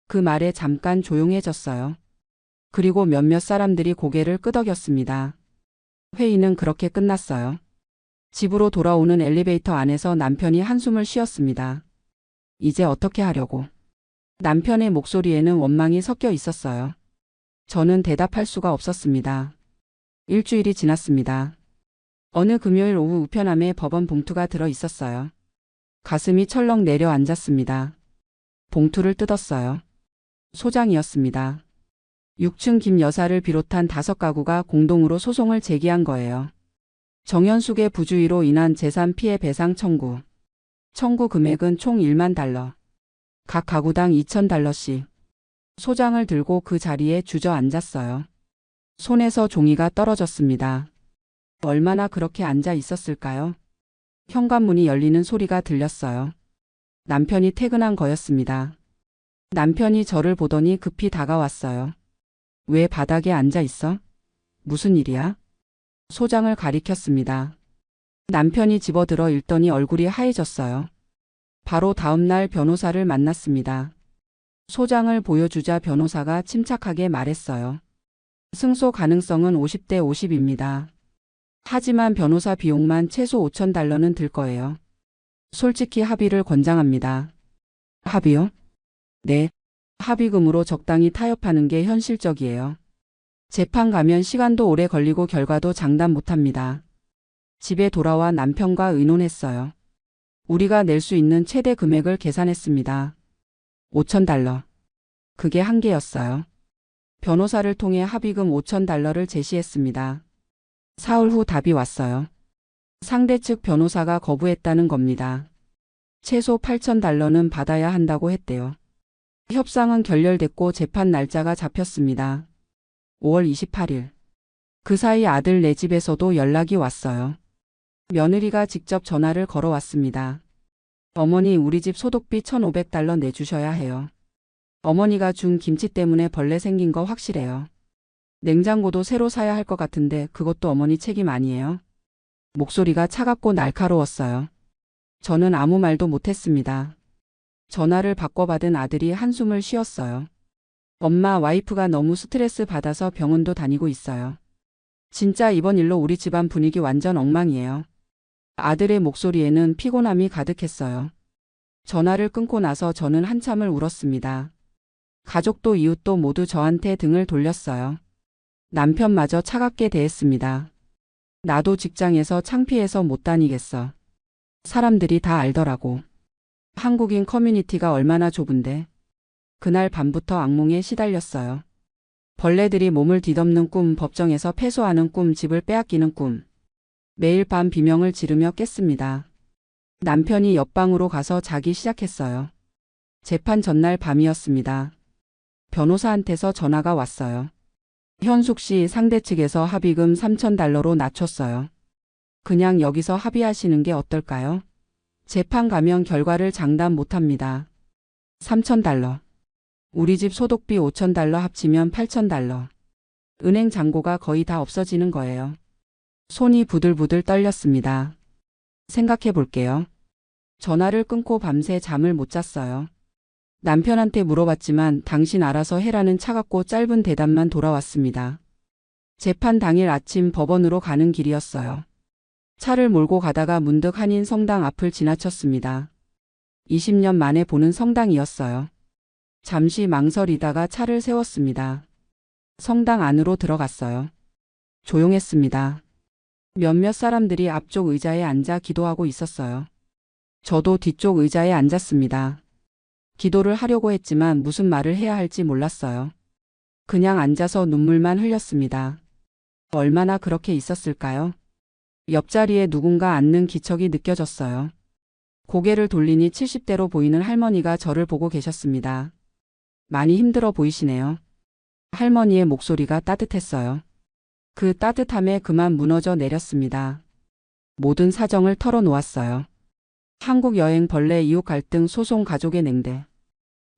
그 말에 잠깐 조용해졌어요. 그리고 몇몇 사람들이 고개를 끄덕였습니다. 회의는 그렇게 끝났어요. 집으로 돌아오는 엘리베이터 안에서 남편이 한숨을 쉬었습니다. 이제 어떻게 하려고? 남편의 목소리에는 원망이 섞여 있었어요. 저는 대답할 수가 없었습니다. 일주일이 지났습니다. 어느 금요일 오후 우편함에 법원 봉투가 들어 있었어요. 가슴이 철렁 내려앉았습니다. 봉투를 뜯었어요. 소장이었습니다. 6층 김 여사를 비롯한 5가구가 공동으로 소송을 제기한 거예요. 정현숙의 부주의로 인한 재산 피해 배상 청구. 청구 금액은 총 1만 달러. 각 가구당 2,000달러씩. 소장을 들고 그 자리에 주저앉았어요. 손에서 종이가 떨어졌습니다. 얼마나 그렇게 앉아 있었을까요? 현관문이 열리는 소리가 들렸어요. 남편이 퇴근한 거였습니다. 남편이 저를 보더니 급히 다가왔어요. 왜 바닥에 앉아 있어? 무슨 일이야? 소장을 가리켰습니다. 남편이 집어들어 읽더니 얼굴이 하얘졌어요. 바로 다음 날 변호사를 만났습니다. 소장을 보여주자 변호사가 침착하게 말했어요. 승소 가능성은 50대 50입니다. 하지만 변호사 비용만 최소 5,000달러는 들 거예요. 솔직히 합의를 권장합니다. 합의요? 네. 합의금으로 적당히 타협하는 게 현실적이에요. 재판 가면 시간도 오래 걸리고 결과도 장담 못합니다. 집에 돌아와 남편과 의논했어요. 우리가 낼 수 있는 최대 금액을 계산했습니다. 5,000달러. 그게 한계였어요. 변호사를 통해 합의금 5,000달러를 제시했습니다. 사흘 후 답이 왔어요. 상대 측 변호사가 거부했다는 겁니다. 최소 8,000달러는 받아야 한다고 했대요. 협상은 결렬됐고 재판 날짜가 잡혔습니다. 5월 28일. 그 사이 아들 네 집에서도 연락이 왔어요. 며느리가 직접 전화를 걸어왔습니다. 어머니, 우리 집 소독비 1,500달러 내주셔야 해요. 어머니가 준 김치 때문에 벌레 생긴 거 확실해요. 냉장고도 새로 사야 할 것 같은데 그것도 어머니 책임 아니에요? 목소리가 차갑고 날카로웠어요. 저는 아무 말도 못했습니다. 전화를 바꿔받은 아들이 한숨을 쉬었어요. 엄마, 와이프가 너무 스트레스 받아서 병원도 다니고 있어요. 진짜 이번 일로 우리 집안 분위기 완전 엉망이에요. 아들의 목소리에는 피곤함이 가득했어요. 전화를 끊고 나서 저는 한참을 울었습니다. 가족도 이웃도 모두 저한테 등을 돌렸어요. 남편마저 차갑게 대했습니다. 나도 직장에서 창피해서 못 다니겠어. 사람들이 다 알더라고. 한국인 커뮤니티가 얼마나 좁은데. 그날 밤부터 악몽에 시달렸어요. 벌레들이 몸을 뒤덮는 꿈, 법정에서 패소하는 꿈, 집을 빼앗기는 꿈. 매일 밤 비명을 지르며 깼습니다. 남편이 옆방으로 가서 자기 시작했어요. 재판 전날 밤이었습니다. 변호사한테서 전화가 왔어요. 현숙 씨 상대 측에서 합의금 3,000달러로 낮췄어요. 그냥 여기서 합의하시는 게 어떨까요? 재판 가면 결과를 장담 못합니다. 3,000달러. 우리 집 소독비 5,000달러 합치면 8,000달러. 은행 잔고가 거의 다 없어지는 거예요. 손이 부들부들 떨렸습니다. 생각해 볼게요. 전화를 끊고 밤새 잠을 못 잤어요. 남편한테 물어봤지만 당신 알아서 해라는 차갑고 짧은 대답만 돌아왔습니다. 재판 당일 아침 법원으로 가는 길이었어요. 차를 몰고 가다가 문득 한인 성당 앞을 지나쳤습니다. 20년 만에 보는 성당이었어요. 잠시 망설이다가 차를 세웠습니다. 성당 안으로 들어갔어요. 조용했습니다. 몇몇 사람들이 앞쪽 의자에 앉아 기도하고 있었어요. 저도 뒤쪽 의자에 앉았습니다. 기도를 하려고 했지만 무슨 말을 해야 할지 몰랐어요. 그냥 앉아서 눈물만 흘렸습니다. 얼마나 그렇게 있었을까요? 옆자리에 누군가 앉는 기척이 느껴졌어요. 고개를 돌리니 70대로 보이는 할머니가 저를 보고 계셨습니다. 많이 힘들어 보이시네요. 할머니의 목소리가 따뜻했어요. 그 따뜻함에 그만 무너져 내렸습니다. 모든 사정을 털어놓았어요. 한국 여행, 벌레, 이웃 갈등, 소송, 가족의 냉대.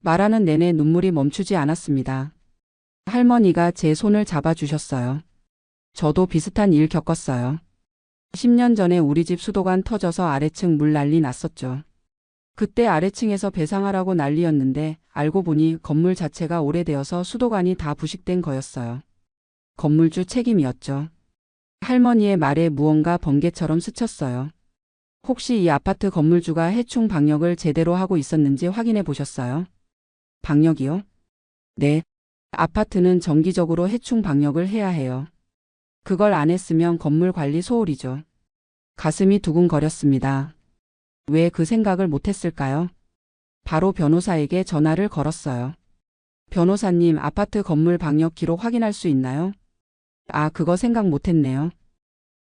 말하는 내내 눈물이 멈추지 않았습니다. 할머니가 제 손을 잡아주셨어요. 저도 비슷한 일 겪었어요. 10년 전에 우리 집 수도관 터져서 아래층 물 난리 났었죠. 그때 아래층에서 배상하라고 난리였는데 알고 보니 건물 자체가 오래되어서 수도관이 다 부식된 거였어요. 건물주 책임이었죠. 할머니의 말에 무언가 번개처럼 스쳤어요. 혹시 이 아파트 건물주가 해충 방역을 제대로 하고 있었는지 확인해 보셨어요? 방역이요? 네. 아파트는 정기적으로 해충 방역을 해야 해요. 그걸 안 했으면 건물 관리 소홀이죠. 가슴이 두근거렸습니다. 왜 그 생각을 못했을까요? 바로 변호사에게 전화를 걸었어요. 변호사님, 아파트 건물 방역 기록 확인할 수 있나요? 아, 그거 생각 못했네요.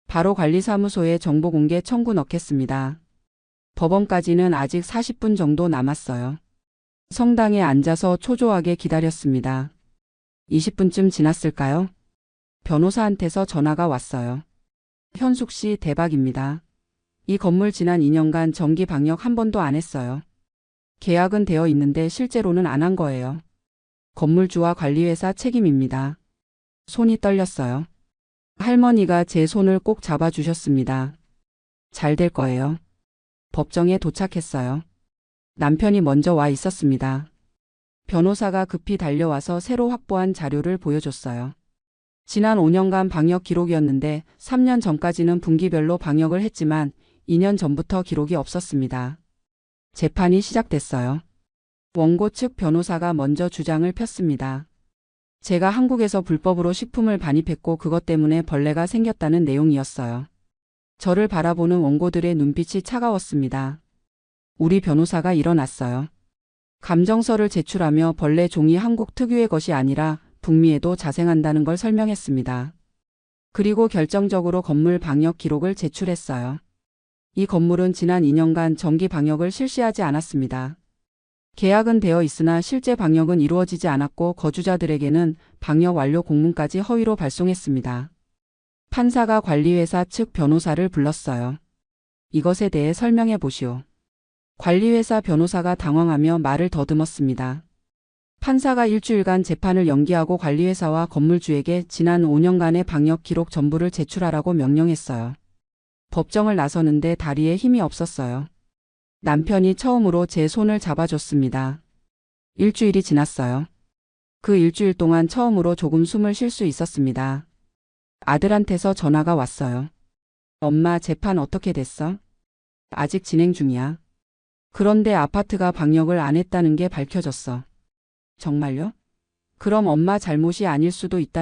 바로 관리사무소에 정보 공개 청구 넣겠습니다. 법원까지는 아직 40분 정도 남았어요. 성당에 앉아서 초조하게 기다렸습니다. 20분쯤 지났을까요? 변호사한테서 전화가 왔어요. 현숙 씨, 대박입니다. 이 건물 지난 2년간 정기 방역 한 번도 안 했어요. 계약은 되어 있는데 실제로는 안 한 거예요. 건물주와 관리회사 책임입니다. 손이 떨렸어요. 할머니가 제 손을 꼭 잡아주셨습니다. 잘 될 거예요. 법정에 도착했어요. 남편이 먼저 와 있었습니다. 변호사가 급히 달려와서 새로 확보한 자료를 보여줬어요. 지난 5년간 방역 기록이었는데 3년 전까지는 분기별로 방역을 했지만 2년 전부터 기록이 없었습니다. 재판이 시작됐어요. 원고 측 변호사가 먼저 주장을 폈습니다. 제가 한국에서 불법으로 식품을 반입했고 그것 때문에 벌레가 생겼다는 내용이었어요. 저를 바라보는 원고들의 눈빛이 차가웠습니다. 우리 변호사가 일어났어요. 감정서를 제출하며 벌레 종이 한국 특유의 것이 아니라 북미에도 자생한다는 걸 설명했습니다. 그리고 결정적으로 건물 방역 기록을 제출했어요. 이 건물은 지난 2년간 정기 방역을 실시하지 않았습니다. 계약은 되어 있으나 실제 방역은 이루어지지 않았고 거주자들에게는 방역 완료 공문까지 허위로 발송했습니다. 판사가 관리회사 측 변호사를 불렀어요. 이것에 대해 설명해 보시오. 관리회사 변호사가 당황하며 말을 더듬었습니다. 판사가 일주일간 재판을 연기하고 관리회사와 건물주에게 지난 5년간의 방역 기록 전부를 제출하라고 명령했어요. 법정을 나서는데 다리에 힘이 없었어요. 남편이 처음으로 제 손을 잡아줬습니다. 일주일이 지났어요. 그 일주일 동안 처음으로 조금 숨을 쉴 수 있었습니다. 아들한테서 전화가 왔어요. 엄마, 재판 어떻게 됐어? 아직 진행 중이야. 그런데 아파트가 방역을 안 했다는 게 밝혀졌어. 정말요? 그럼 엄마 잘못이 아닐 수도 있다는